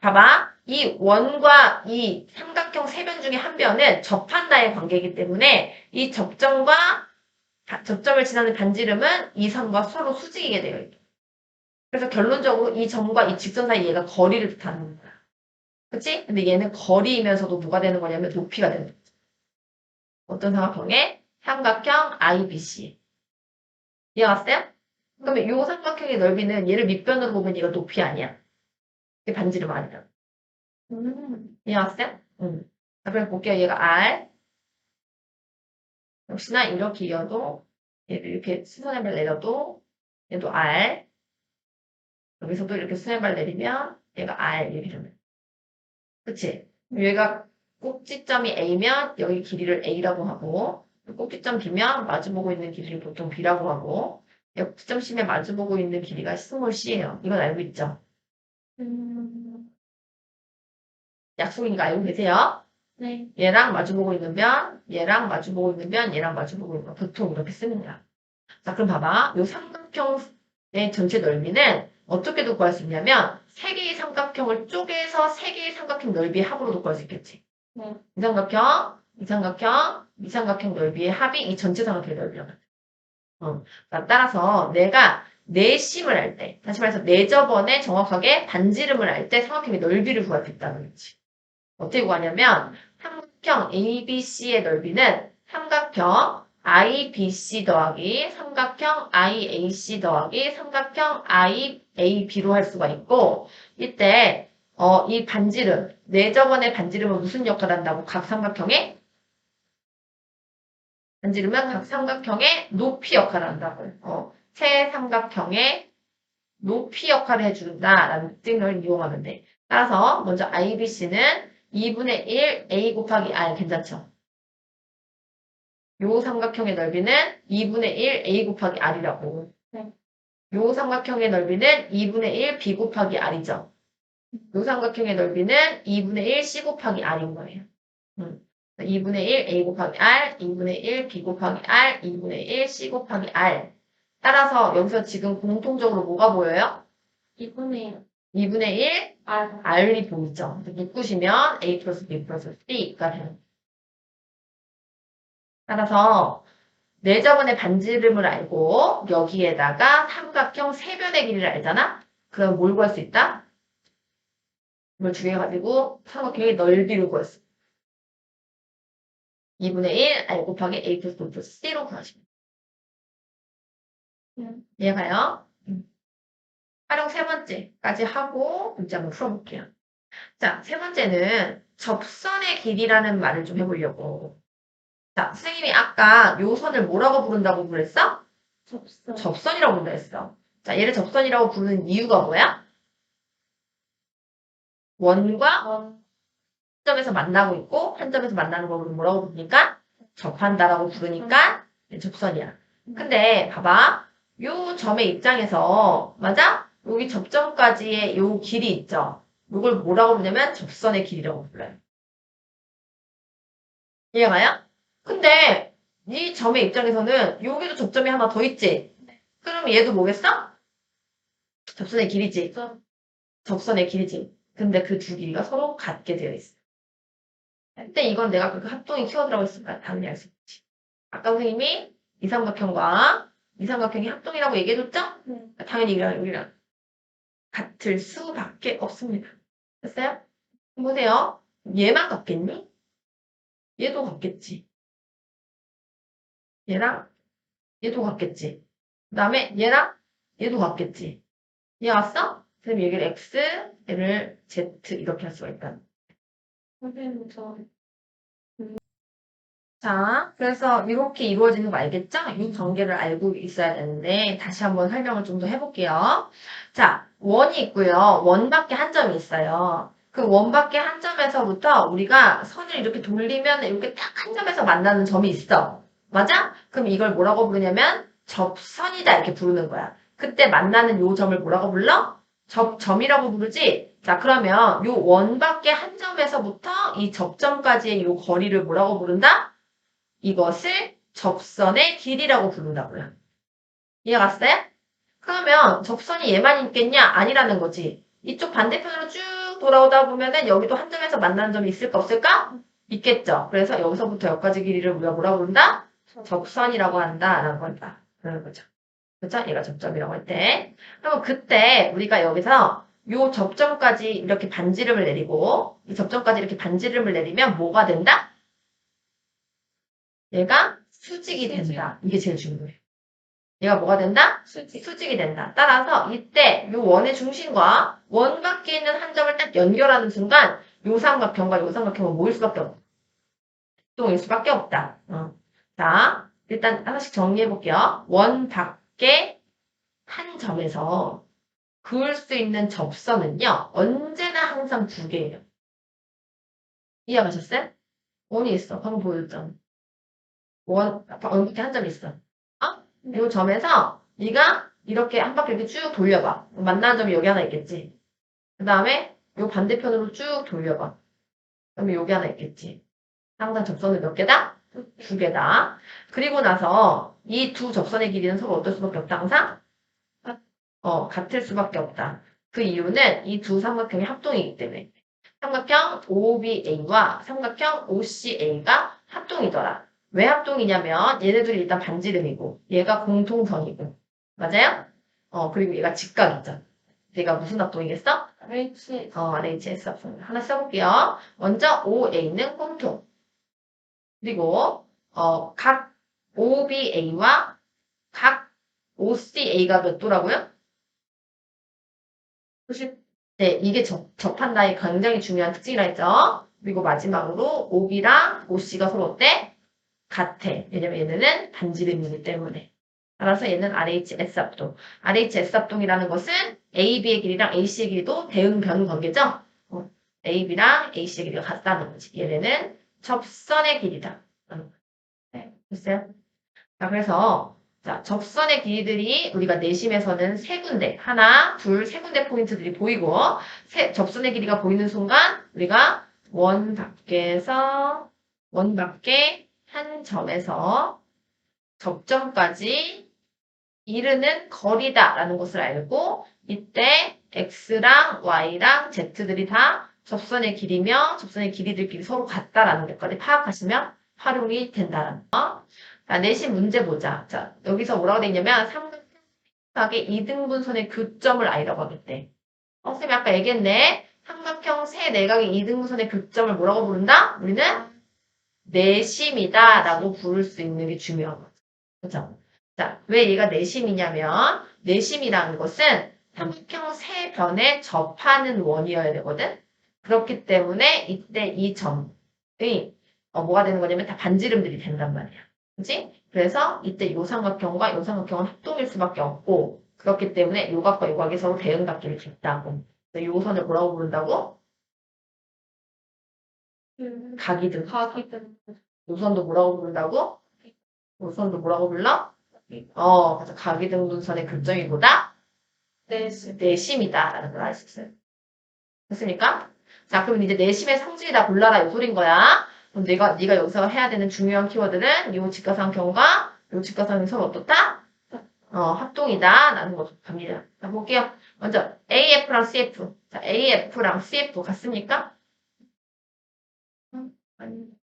봐봐. 이 원과 이 삼각형 세 변 중에 한 변은 접한다의 관계이기 때문에 이 접점을 지나는 반지름은 이 선과 서로 수직이게 되어 있다. 그래서 결론적으로 이 점과 이 직선 사이 얘가 거리를 뜻하는 거야. 그치? 근데 얘는 거리이면서도 뭐가 되는 거냐면 높이가 되는 거야. 어떤 삼각형에? 삼각형 IBC. 이해갔어요? 그러면 이 삼각형의 넓이는 얘를 밑변으로 보면 얘가 높이 아니야. 이게 반지름 아니야. 이해갔어요? 자, 그럼 볼게요. 얘가 R. 역시나 이렇게 이어도 얘를 이렇게 수선해발 내려도 얘도 R. 여기서도 이렇게 수선해발 내리면 얘가 R 이렇게 되면. 그치? 얘가 꼭지점이 A면 여기 길이를 A라고 하고 꼭지점 B면 마주보고 있는 길이를 보통 B라고 하고 꼭지점 C면 마주보고 있는 길이가 스몰 C예요. 이건 알고 있죠? 약속인 거 알고 계세요? 네. 얘랑 마주보고 있는 변, 얘랑 마주보고 있는 변, 얘랑 마주보고 있는 변. 보통 이렇게 쓰는 거야. 자, 그럼 봐봐. 이 삼각형의 전체 넓이는 어떻게도 구할 수 있냐면 세 개의 삼각형을 쪼개서 세 개의 삼각형 넓이의 합으로도 구할 수 있겠지. 네. 이 삼각형, 이 삼각형, 이 삼각형 넓이의 합이 이 전체 삼각형의 넓이라고 하죠. 자, 따라서 내가 내심을 할 때, 다시 말해서 내저번에 정확하게 반지름을 할 때 삼각형의 넓이를 구할 수 있다는 거지. 어떻게 구하냐면 삼각형 ABC의 넓이는 삼각형 IBC 더하기 삼각형 IAC 더하기 삼각형 IAB로 할 수가 있고 이때 이 반지름, 내저번의 반지름은 무슨 역할을 한다고? 각 삼각형의 반지름은 각 삼각형의 높이 역할을 한다고. 세 삼각형의 높이 역할을 해준다라는 특징을 이용하면 돼. 따라서 먼저 IBC는 2분의 1 A 곱하기 R 괜찮죠? 요 삼각형의 넓이는 2분의 1 A 곱하기 R이라고. 네. 요 삼각형의 넓이는 2분의 1 b 곱하기 r이죠. 요 삼각형의 넓이는 2분의 1 c 곱하기 r인 거예요. 2분의 1 a 곱하기 r, 2분의 1 b 곱하기 r, 2분의 1 c 곱하기 r. 따라서 여기서 지금 공통적으로 뭐가 보여요? 2분의 2분의 1 R. r이 보이죠. 묶으시면 a 플러스 b 플러스 c가 돼요. 따라서 내저번의 반지름을 알고 여기에다가 삼각형 세변의 길이를 알잖아? 그럼 뭘 구할 수 있다? 이걸 중요해가지고 삼각형의 넓이를 구할 수 있다. 2분의 1 r 곱하기 a 플러스 b 플러스 c로 구하시면 돼요. 이해가요? 활용 세 번째까지 하고 문제 한번 풀어볼게요. 자, 세 번째는 접선의 길이라는 말을 좀 해보려고. 자, 선생님이 아까 요 선을 뭐라고 부른다고 그랬어? 접선. 접선이라고 부른다 했어. 자, 얘를 접선이라고 부르는 이유가 뭐야? 원과 한 점에서 만나고 있고 한 점에서 만나는 걸 뭐라고 부르니까? 접한다라고 부르니까 접선이야. 근데 봐봐. 요 점의 입장에서 맞아? 여기 접점까지의 요 길이 있죠. 이걸 뭐라고 부르냐면 접선의 길이라고 불러요. 이해가요? 근데 이 점의 입장에서는 여기도 접점이 하나 더 있지? 그럼 얘도 뭐겠어? 접선의 길이지. 접선의 길이지. 근데 그 두 길이가 서로 같게 되어 있어. 근데 이건 내가 그 합동이 키워드라고 했으니까 당연히 알 수 있지. 아까 선생님이 이 삼각형과 이 삼각형이 합동이라고 얘기해줬죠? 당연히 여기랑 같을 수밖에 없습니다. 됐어요? 보세요. 얘만 같겠니? 얘도 같겠지. 얘랑 얘도 같겠지. 그 다음에 얘랑 얘도 같겠지. 얘 왔어? 그럼 얘를 x, 얘를 z 이렇게 할 수가 있다. 선생님, 저 자, 그래서 이렇게 이루어지는 거 알겠죠? 이 관계를 알고 있어야 되는데 다시 한번 설명을 좀 더 해볼게요. 자, 원이 있고요. 원 밖에 한 점이 있어요. 그 원 밖에 한 점에서부터 우리가 선을 이렇게 돌리면 이렇게 딱 한 점에서 만나는 점이 있어. 맞아? 그럼 이걸 뭐라고 부르냐면 접선이다 이렇게 부르는 거야. 그때 만나는 요 점을 뭐라고 불러? 접점이라고 부르지? 자, 그러면 요 원 밖에 한 점에서부터 이 접점까지의 요 거리를 뭐라고 부른다? 이것을 접선의 길이라고 부른다고요. 이해가 갔어요? 그러면 접선이 얘만 있겠냐? 아니라는 거지. 이쪽 반대편으로 쭉 돌아오다 보면은 여기도 한 점에서 만나는 점이 있을까 없을까? 있겠죠. 그래서 여기서부터 여기까지 길이를 우리가 뭐라고 부른다? 접선이라고 한다라는 거다. 그런 거죠. 그죠? 얘가 접점이라고 할 때. 그러면 그때 우리가 여기서 요 접점까지 이렇게 반지름을 내리고 이 접점까지 이렇게 반지름을 내리면 뭐가 된다? 얘가 수직이 된다. 이게 제일 중요해요. 얘가 뭐가 된다? 수직이 된다. 따라서 이때 요 원의 중심과 원 밖에 있는 한 점을 딱 연결하는 순간 요 삼각형과 요 삼각형은 모일 수밖에 없다. 동일 수밖에 없다. 자, 일단 하나씩 정리해 볼게요. 원 밖에 한 점에서 그을 수 있는 접선은요. 언제나 항상 두 개예요. 이해가셨어요? 원이 있어. 방금 보여줬잖아. 원 밖에 한 점이 있어. 이 점에서 네가 이렇게 한 바퀴 이렇게 쭉 돌려봐. 만나는 점이 여기 하나 있겠지. 그 다음에 이 반대편으로 쭉 돌려봐. 그러면 여기 하나 있겠지. 항상 접선은 몇 개다? 두 개다. 그리고 나서 이 두 접선의 길이는 서로 어떨 수밖에 없다. 항상 같을 수밖에 없다. 그 이유는 이 두 삼각형이 합동이기 때문에. 삼각형 OBA와 삼각형 OCA가 합동이더라. 왜 합동이냐면 얘네들이 일단 반지름이고 얘가 공통선이고 맞아요? 그리고 얘가 직각이죠. 얘가 무슨 합동이겠어? RHS 합동. 하나 써볼게요. 먼저 OA는 공통. 그리고 각 OBA와 각 OCA가 몇 도라고요? 90. 네, 이게 접한다의 굉장히 중요한 특징이라 했죠. 그리고 마지막으로 OB랑 OC가 서로 어때? 같아. 왜냐면 얘네는 반지름이기 때문에. 따라서 얘는 RHS 합동. RHS 합동이라는 것은 AB의 길이랑 AC의 길이도 대응변 관계죠. AB랑 AC의 길이가 같다는 거지. 얘네는 접선의 길이다. 네, 됐어요? 자, 그래서 자, 접선의 길이들이 우리가 내심에서는 세 군데, 하나, 둘, 세 군데 포인트들이 보이고, 접선의 길이가 보이는 순간 우리가 원 밖에 한 점에서 접점까지 이르는 거리다라는 것을 알고, 이때 x랑 y랑 z들이 다 접선의 길이며 접선의 길이들끼리 서로 같다라는 것까지 파악하시면 활용이 된다는 거. 자, 내신 문제 보자. 자, 여기서 뭐라고 돼 있냐면 삼각형의 이등분선의 교점을 알려고 하겠대. 선생님이 아까 얘기했네. 삼각형 세 내각의 이등분선의 교점을 뭐라고 부른다? 우리는 내심이다라고 부를 수 있는 게 중요한 거죠. 그렇죠? 자, 왜 얘가 내심이냐면 내심이라는 것은 삼각형 세 변에 접하는 원이어야 되거든. 그렇기 때문에 이때 이 점이 뭐가 되는 거냐면 다 반지름들이 된단 말이야. 그치? 그래서 이때 요 삼각형과 요 삼각형은 합동일 수밖에 없고 그렇기 때문에 요 각과 요 각이 서로 대응각끼리 같다고. 요 선을 뭐라고 부른다고? 각이등. 요 선도 뭐라고 부른다고? 요 선도 뭐라고 불러? 그래서 각이등분선의 교점이보다 내심이다라는 걸 알 수 있어요. 됐습니까? 자, 그럼 이제 내심의 성질이 다 골라라 이 소린 거야. 그럼 네가 여기서 해야 되는 중요한 키워드는 요 직각삼각형과 요 직각삼각형이 서로 어떻다? 합동이다 라는 거 갑니다. 자, 볼게요. 먼저 AF랑 CF. 자, AF랑 CF 같습니까?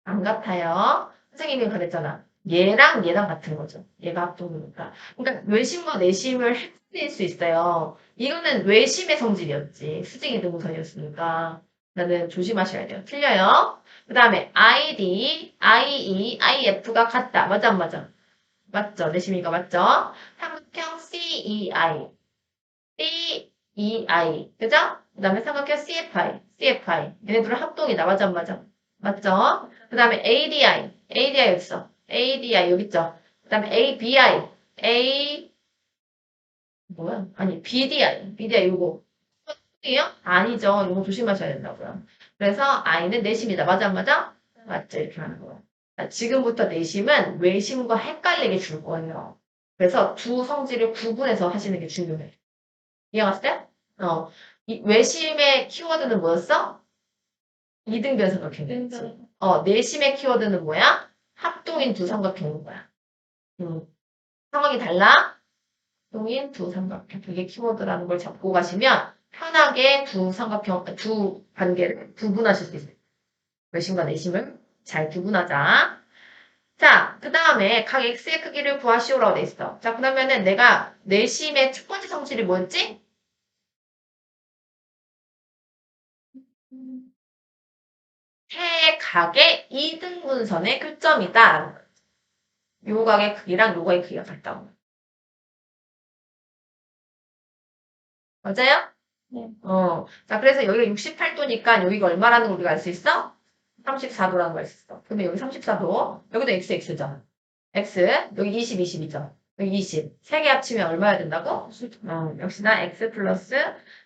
안 같아요. 선생님이 그랬잖아. 얘랑 얘랑 같은 거죠. 얘가 합동이니까. 그러니까 외심과 내심을 헷갈릴 수 있어요. 이거는 외심의 성질이었지. 수직이 등분선이었으니까. 나는 조심하셔야 돼요. 틀려요. 그 다음에 ID, IE, IF가 같다. 맞아, 안 맞아? 맞죠? 내심이가 맞죠? 삼각형 CEI, CEI. 그죠? 그 다음에 삼각형 CFI, CFI. 얘네들은 합동이다. 맞아, 안 맞아? 맞죠? 그 다음에 ADI, ADI 여기 있어. ADI 여기 있죠? 그 다음에 ABI, 뭐야? 아니, BDI 요거. 이요? 아니죠. 이거 조심하셔야 된다고요. 그래서 I는 내심이다. 맞아, 안 맞아? 맞죠? 이렇게 하는 거예요. 자, 지금부터 내심은 외심과 헷갈리게 줄 거예요. 그래서 두 성질을 구분해서 하시는 게 중요해요. 이해갔어요? 이 외심의 키워드는 뭐였어? 이등변 삼각형이었지. 내심의 키워드는 뭐야? 합동인 두 삼각형인 거야. 상황이 달라? 합동인 두 삼각형. 그게 키워드라는 걸 잡고 가시면 편하게 두 관계를 구분하실 수 있어요. 외심과 내심을 잘 구분하자. 자, 그 다음에 각 x의 크기를 구하시오라고 돼 있어. 자, 그러면은 내가 내심의 첫 번째 성질이 뭐였지? 세 각의 이등분선의 교점이다. 요 각의 크기랑 요 각의 크기가 같다고. 맞아요? 네. 자, 그래서 여기가 68도니까 여기가 얼마라는 걸 우리가 알 수 있어? 34도라는 걸 알 수 있어. 그러면 여기 34도, 여기도 x잖아. x, 여기 20, 20이죠. 여기 20. 세 개 합치면 얼마야 된다고? 역시나 x 플러스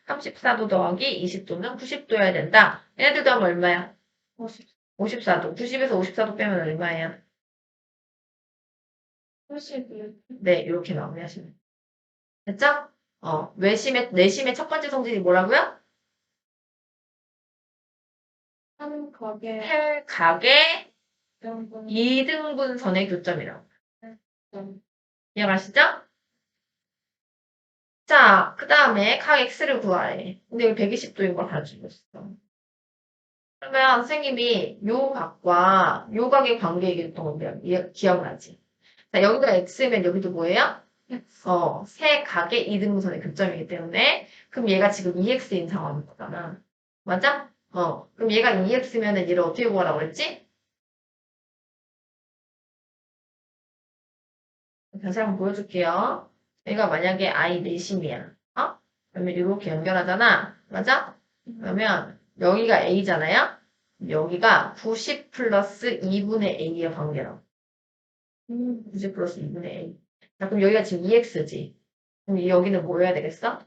34도 더하기 20도는 90도여야 된다. 얘네들도 하면 얼마야? 54도. 90에서 54도 빼면 얼마예요? 81. 네, 이렇게 마무리하시면. 됐죠? 내심의 첫 번째 성질이 뭐라고요? 한 컵에 헬각의 명분 2등분선의 교점이라고. 이해가시죠? 자, 그 다음에 각 x를 구하래. 근데 여기 120도인 걸 가지고 있어. 그러면 선생님이 요 각과 요 각의 관계 얘기했던 건데 기억나지? 자, 여기가 x면 여기도 뭐예요? 세 각의 이등분선의 교점이기 때문에 그럼 얘가 지금 2x인 상황인 거잖아. 맞아? 그럼 얘가 2x면은 얘를 어떻게 구하라고 그랬지? 다시 한번 보여줄게요. 얘가 만약에 I 내심이야. 그러면 이렇게 연결하잖아. 맞아? 그러면 여기가 A잖아요? 여기가 90 플러스 2분의 A의 관계라고. 90 플러스 2분의 A. 자, 그럼 여기가 지금 2x지. 그럼 여기는 뭐 해야 되겠어?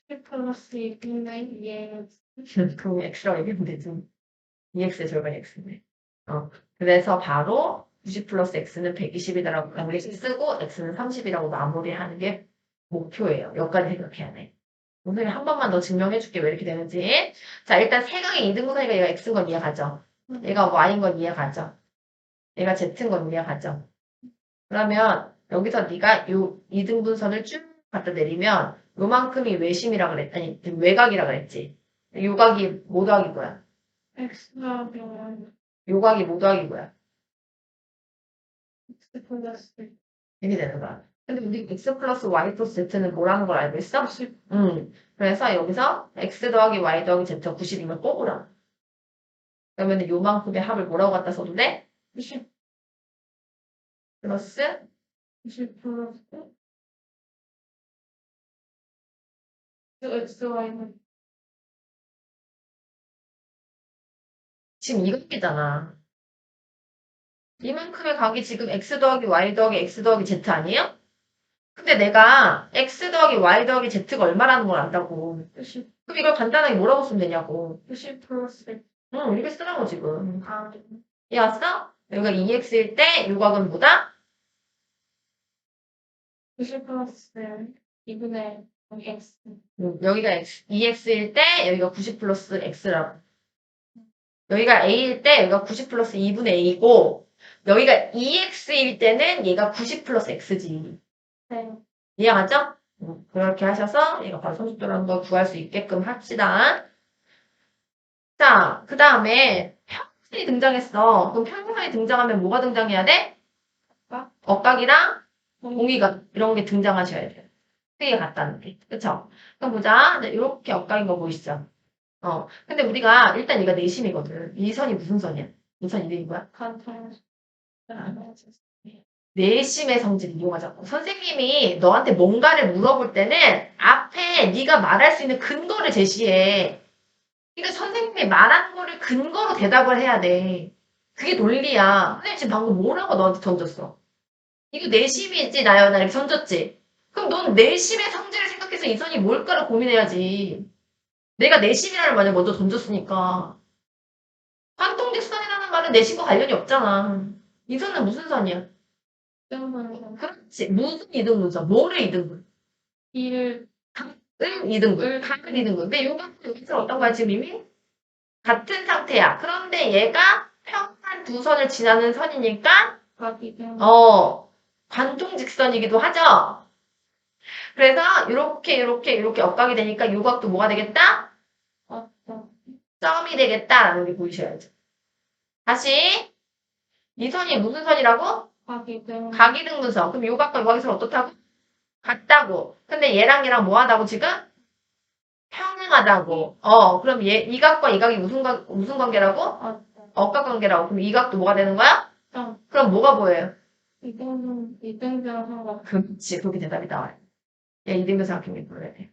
10 플러스 2분의 2에 그럼 x라고 얘기하면 되지. 2x의 절반이 x네. 그래서 바로 90 플러스 x는 120이다라고 우리 쓰고 x는 30이라고 마무리하는 게 목표예요. 여기까지 생각해야 돼. 선생님 한 번만 더 증명해줄게 왜 이렇게 되는지. 자 일단 세강의 2등분하니까 얘가 x인 건 이해가죠. 얘가 y인 건 이해가죠. 얘가 z인 건 이해가죠. 그러면 여기서 네가 요 2등분선을 쭉 갖다 내리면 요만큼이 외심이라 그랬더니 외곽이라 그랬지. 요각이 뭐 더하기 뭐야? X가 병원 요각이 뭐 더하기 뭐야? X 플러스 이렇게 되는 거야. 근데 우리 x 플러스 y 플러스 z는 뭐라는 걸 알고 있어? 90 그래서 여기서 x 더하기 y 더하기 z가 90이면 뽑으라. 그러면 요만큼의 합을 뭐라고 갖다 써도 돼? 90 플러스 90 플러스 XY는 지금 이각이잖아. 이만큼의 각이 지금 x 더하기 y 더하기 x 더하기 z 아니에요? 근데 내가 x 더하기 y 더하기 z가 얼마라는 걸 안다고. 90 그럼 이걸 간단하게 뭐라고 쓰면 되냐고. 90 플러스 이렇게 쓰라고 지금. 아 이해왔어? 여기가 2x일 때 요각은 뭐다? 90 플러스 2분의 X 여기가 2x일 때 여기가 90 플러스 x라고. 여기가 a일 때 여기가 90 플러스 2분의 a고 여기가 2x일 때는 얘가 90 플러스 x지. 네. 이해가죠? 그렇게 하셔서 얘가 바로 30도라는 걸 구할 수 있게끔 합시다. 자, 그 다음에 평행선이 등장했어. 그럼 평행선이 등장하면 뭐가 등장해야 돼? 억각이랑 공이각 이런 게 등장하셔야 돼요. 크게 같다는 게. 그쵸? 그럼 보자. 이렇게 억각인 거 보이시죠? 근데 우리가 일단 얘가 내심이거든. 이 선이 무슨 선이야? 이 선 이름이 뭐야? 간통 내심의 성질을 이용하자고. 선생님이 너한테 뭔가를 물어볼 때는 앞에 네가 말할 수 있는 근거를 제시해. 그러니까 선생님이 말한 거를 근거로 대답을 해야 돼. 그게 논리야. 선생님 지금 방금 뭐라고 너한테 던졌어? 이거 내심이지 나연아 이렇게 던졌지? 그럼 넌 내심의 성질을 생각해서 이 선이 뭘까를 고민해야지. 내가 내심이라는 말을 먼저 던졌으니까. 관통직선이라는 말은 내심과 관련이 없잖아. 이 선은 무슨 선이야? 때문에 그렇지. 무슨 이등분선? 뭐를 이등분? 이를 을 이등분. 각을 이등분. 근데 여기서 어떤 거야 지금 이미? 같은 상태야. 그런데 얘가 평판 두 선을 지나는 선이니까 가기 때문에 관통직선이기도 하죠. 그래서 이렇게 억각이 되니까 요 각도 뭐가 되겠다? 어떤 점이 되겠다라는 게 보이셔야죠. 다시 이 선이 무슨 선이라고? 가기 때문에 각이등분선. 그럼 요 각과 요 각이 서로 어떻다고? 같다고. 근데 얘랑 뭐 하다고 지금? 평행하다고. 그럼 이 각과 이 각이 무슨 관계라고? 어떤 억각 관계라고. 그럼 이 각도 뭐가 되는 거야? 점 그럼 뭐가 보여요? 이등병 상관 그렇지. 그렇게 대답이 나와요. 얘 이등변 삼각형이 보여야 돼.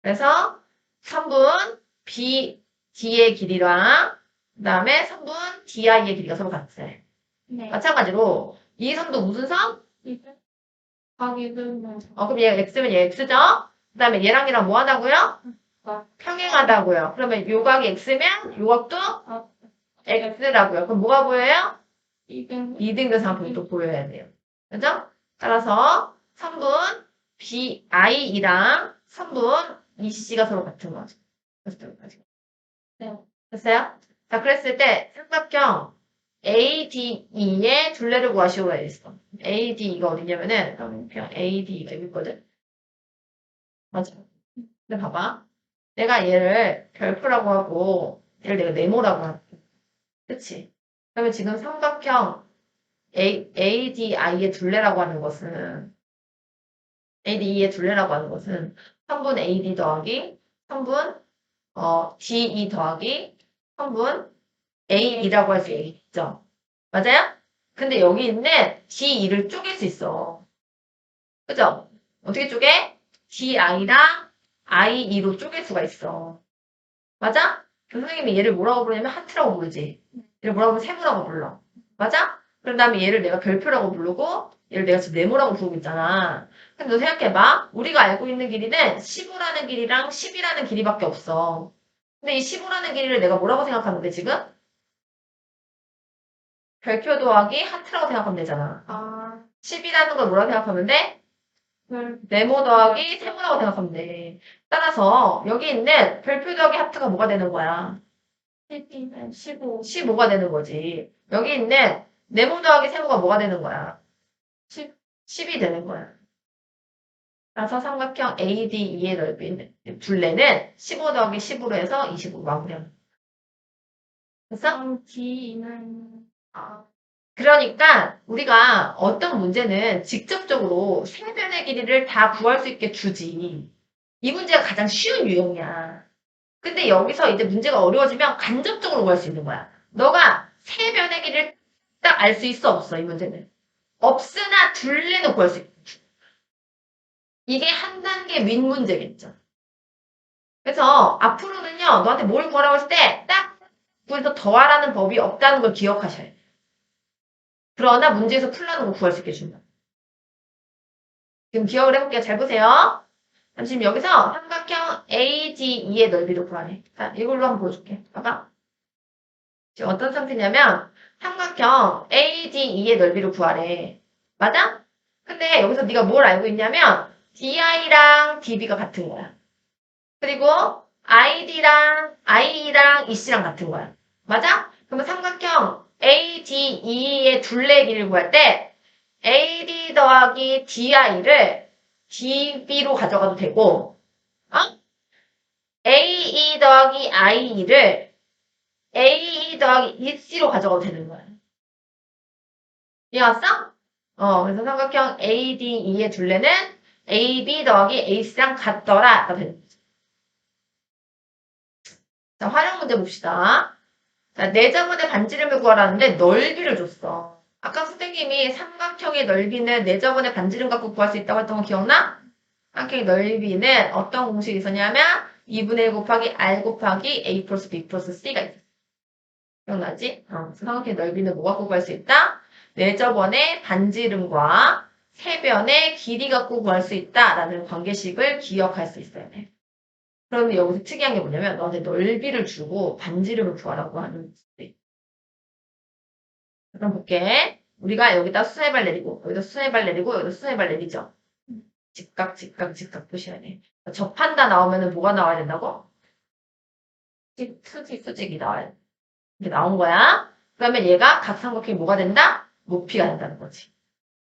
그래서 3분 BD의 길이랑 그 다음에 3분 DI의 길이가 서로 같아요. 네 마찬가지로 이 선도 무슨 선? 이등 가기 때문에 그럼 얘가 X면 얘 X죠? 그 다음에 얘랑 뭐 하다고요? 평행하다고요. 그러면 요각이 X면 요각도 X라고요. 그럼 뭐가 보여요? 이등 이등변 삼각형이 또 보여야 돼요. 그죠? 따라서 3분 BI이랑 3분 EC가 서로 같은 거죠. 네. 됐어요? 자, 그랬을 때 삼각형 ADE의 둘레를 구하시오가 있어. ADE가 어디냐면은 삼각형 ADE가 여기 있거든. 맞아. 근데 봐봐. 내가 얘를 별표라고 하고 얘를 내가 네모라고 할게. 그치? 그러면 지금 삼각형 ADI의 둘레라고 하는 것은 ADE의 둘레라고 하는 것은 3분 AD 더하기 3분 DE 더하기 3분 A2라고 할 수 있죠. 맞아요? 근데 여기 있는 D2를 쪼갤 수 있어. 그죠? 어떻게 쪼개? DI랑 I2로 쪼갤 수가 있어. 맞아? 선생님이 얘를 뭐라고 부르냐면 하트라고 부르지. 얘를 뭐라고 부르면 세모라고 불러. 맞아? 그런 다음에 얘를 내가 별표라고 부르고 얘를 내가 지금 네모라고 부르고 있잖아. 근데 너 생각해봐. 우리가 알고 있는 길이는 15라는 길이랑 10이라는 길이밖에 없어. 근데 이 15라는 길이를 내가 뭐라고 생각하는데 지금? 별표 더하기 하트라고 생각하면 되잖아. 아, 10이라는 걸 뭐라고 생각하면 돼? 별, 네모 더하기 세모라고 생각하면 돼. 따라서 여기 있는 별표 더하기 하트가 뭐가 되는 거야? 10이면 15, 15가 되는 거지. 여기 있는 네모 더하기 세모가 뭐가 되는 거야? 10, 10이 되는 거야. 따라서 삼각형 ADE의 넓이는 둘레는 15 더하기 10으로 해서 25 마무리합니다. 됐어? D는, 아, 그러니까 우리가 어떤 문제는 직접적으로 세변의 길이를 다 구할 수 있게 주지. 이 문제가 가장 쉬운 유형이야. 근데 여기서 이제 문제가 어려워지면 간접적으로 구할 수 있는 거야. 너가 세변의 길이를 딱 알 수 있어, 없어, 이 문제는. 없으나 둘레는 구할 수 있고. 이게 한 단계 윗 문제겠죠. 그래서 앞으로는요, 너한테 뭘 구하라고 했을 때 딱 구해서 더하라는 법이 없다는 걸 기억하셔야 돼. 그러나 문제에서 풀라는 거 구할 수 있게 준다. 지금 기억을 해볼게요. 잘 보세요. 지금 여기서 삼각형 AGE의 넓이를 구하래. 자, 이걸로 한번 보여줄게. 봐봐. 지금 어떤 상태냐면 삼각형 AGE의 넓이를 구하래. 맞아? 근데 여기서 네가 뭘 알고 있냐면 DI랑 DB가 같은 거야. 그리고 IE랑 EC랑 같은 거야. 맞아? 그러면 삼각형 ADE의 둘레 길이를 구할 때 AD 더하기 DI를 DB로 가져가도 되고, 어? AE 더하기 IE를 AE 더하기 EC로 가져가도 되는 거야. 이해왔어? 그래서 삼각형 ADE의 둘레는 AB 더하기 AC랑 같더라. 가 되는 거지. 자, 활용 문제 봅시다. 자, 내저번에 반지름을 구하라는데 넓이를 줬어. 아까 선생님이 삼각형의 넓이는 내저번에 반지름 갖고 구할 수 있다고 했던 거 기억나? 삼각형의 넓이는 어떤 공식이 있었냐면 2분의 1 곱하기 R 곱하기 A 플러스 B 플러스 C가 있어. 기억나지? 그래서 삼각형의 넓이는 뭐 갖고 구할 수 있다? 내저번의 반지름과 세변의 길이 갖고 구할 수 있다라는 관계식을 기억할 수 있어야 돼. 그러면 여기서 특이한 게 뭐냐면 너한테 넓이를 주고 반지름을 구하라고 하는 데. 그럼 볼게. 우리가 여기다 수선의 내리고 여기다 수선의 내리고 여기다 수선의 내리죠. 직각 직각 직각 표시해야 돼. 접한다 나오면은 뭐가 나와야 된다고? 수직이 나와야 돼. 이렇게 나온 거야. 그러면 얘가 각삼각형이 뭐가 된다? 높이가 된다는 거지.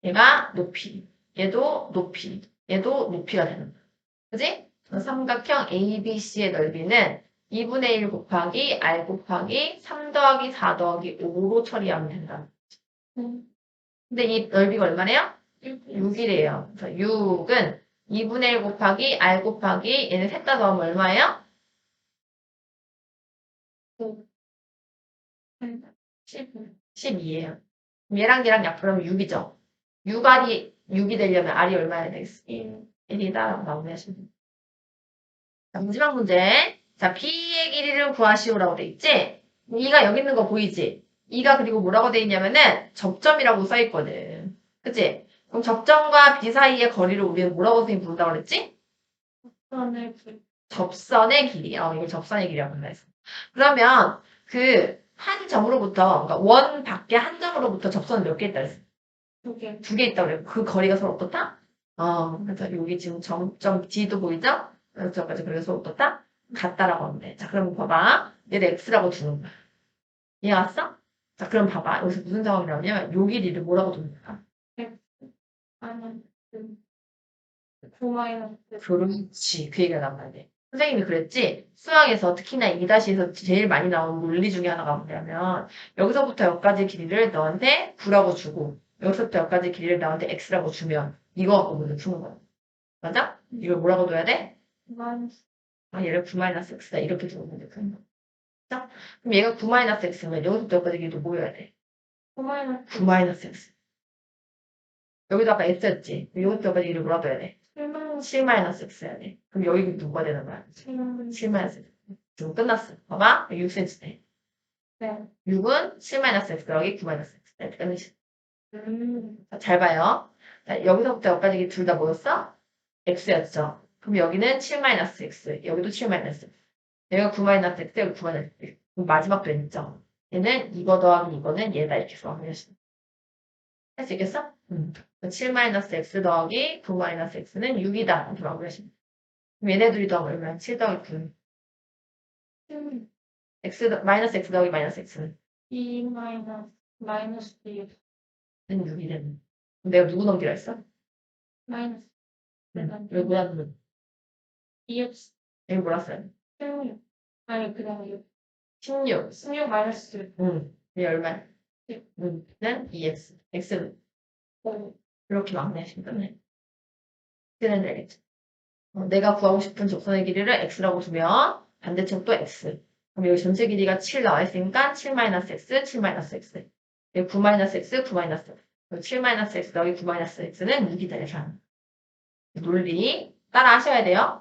얘가 높이, 얘도 높이, 얘도 높이가 되는 거야. 그지? 삼각형 ABC의 넓이는 2분의 1 곱하기 R 곱하기 3 더하기 4 더하기 5로 처리하면 된다. 근데 이 넓이가 얼마래요? 6이래요. 그래서 6은 2분의 1 곱하기 R 곱하기 얘는 셋 다 더하면 얼마예요? 12예요. 얘랑 얘랑 약분하면 6이죠. 6이 되려면 R이 얼마야 되겠어? 1이다. 마무리하시면 됩니다. 자, 마지막 문제. 자, B의 길이를 구하시오라고 돼 있지? E가 여기 있는 거 보이지? E가 그리고 뭐라고 돼 있냐면은 접점이라고 써 있거든. 그치? 그럼 접점과 B 사이의 거리를 우리는 뭐라고 선생님 부른다고 그랬지? 선을 그, 접선의 길이. 이걸 접선의 길이라고 한다 했어. 그러면 그 한 점으로부터, 그러니까 원 밖에 한 점으로부터 접선은 몇 개 있다 그랬어? 2개, 2개 있다고 그래. 그 거리가 서로 어떻다? 그래서 여기 지금 점점 D도 보이죠? 그래서 저까지 그래서 서로 어떻다? 같다라고 하면 돼. 자, 그럼 봐봐. 얘를 X라고 두는 거야. 이해 왔어? 자, 그럼 봐봐. 여기서 무슨 상황이 나오냐면 요 길이를 뭐라고 두는 거야? 아니, 그, 9마이너스, 그렇지. 그 얘기가 나와야 돼. 선생님이 그랬지? 수학에서 특히나 2-에서 제일 많이 나오는 논리 중에 하나가 뭐냐면 여기서부터 여기까지 길이를 너한테 9라고 주고 여기서부터 여기까지 길이를 나한테 X라고 주면 이거 갖고 문제 푸는 거야. 맞아? 이걸 뭐라고 둬야 돼? 마이너스, 얘를 9-X다. 이렇게 두는 문제 푸는 거. 맞아? 그럼 얘가 9-X면 여기서부터 여기까지 길이도 뭐여야 돼? 9마이너스, 9-X. 여기도 아까 X였지? 여기서부터 여기까지 길이를 뭐라고 둬야 돼? 7마이너스, 7-X야 돼. 그럼 여기 누가 되는 거야? 7마이너스, 7-X. 지금 끝났어. 봐봐. 6cm. 네. 6은 7-X. 여기 9-X. 이렇게 끝내시. 음, 잘 봐요. 자, 여기서부터 여기까지 둘 다 뭐였어? X였죠. 그럼 여기는 7-X. 여기도 7-X. 여기가 9-X. 여기 9-X. 그럼 마지막도 N점. 얘는 이거 더하기 이거는 얘다 이렇게 수학하겠습니다. 할 수 있겠어? 7-x 더하기 9-x는 6이다. 이렇게 마무리하시면 그럼 얘네 둘이 더하면 얼마야? 7 더하기 9. 마이너스 x 더하기 마이너스 x는 2 마이너스 2 6이 되는. 내가 누구 넘기라 했어? 마이너스 왜 뭐야 그러면? 2x 여기 뭐라 써요? 16 아니 그냥 6 16. 16 마이너스 얘 얼마야? 네. 는 2x. x는 5 이렇게 마무리하시면 끝내. x는 알겠죠? 내가 구하고 싶은 곡선의 길이를 x라고 두면 반대쪽도 x. 그럼 여기 전체 길이가 7 나와 있으니까 7-x, 7-x. 여기 9-x, 9-x. 7-x 더하기 9-x는 6이다. 이렇게 하는 논리 따라 하셔야 돼요.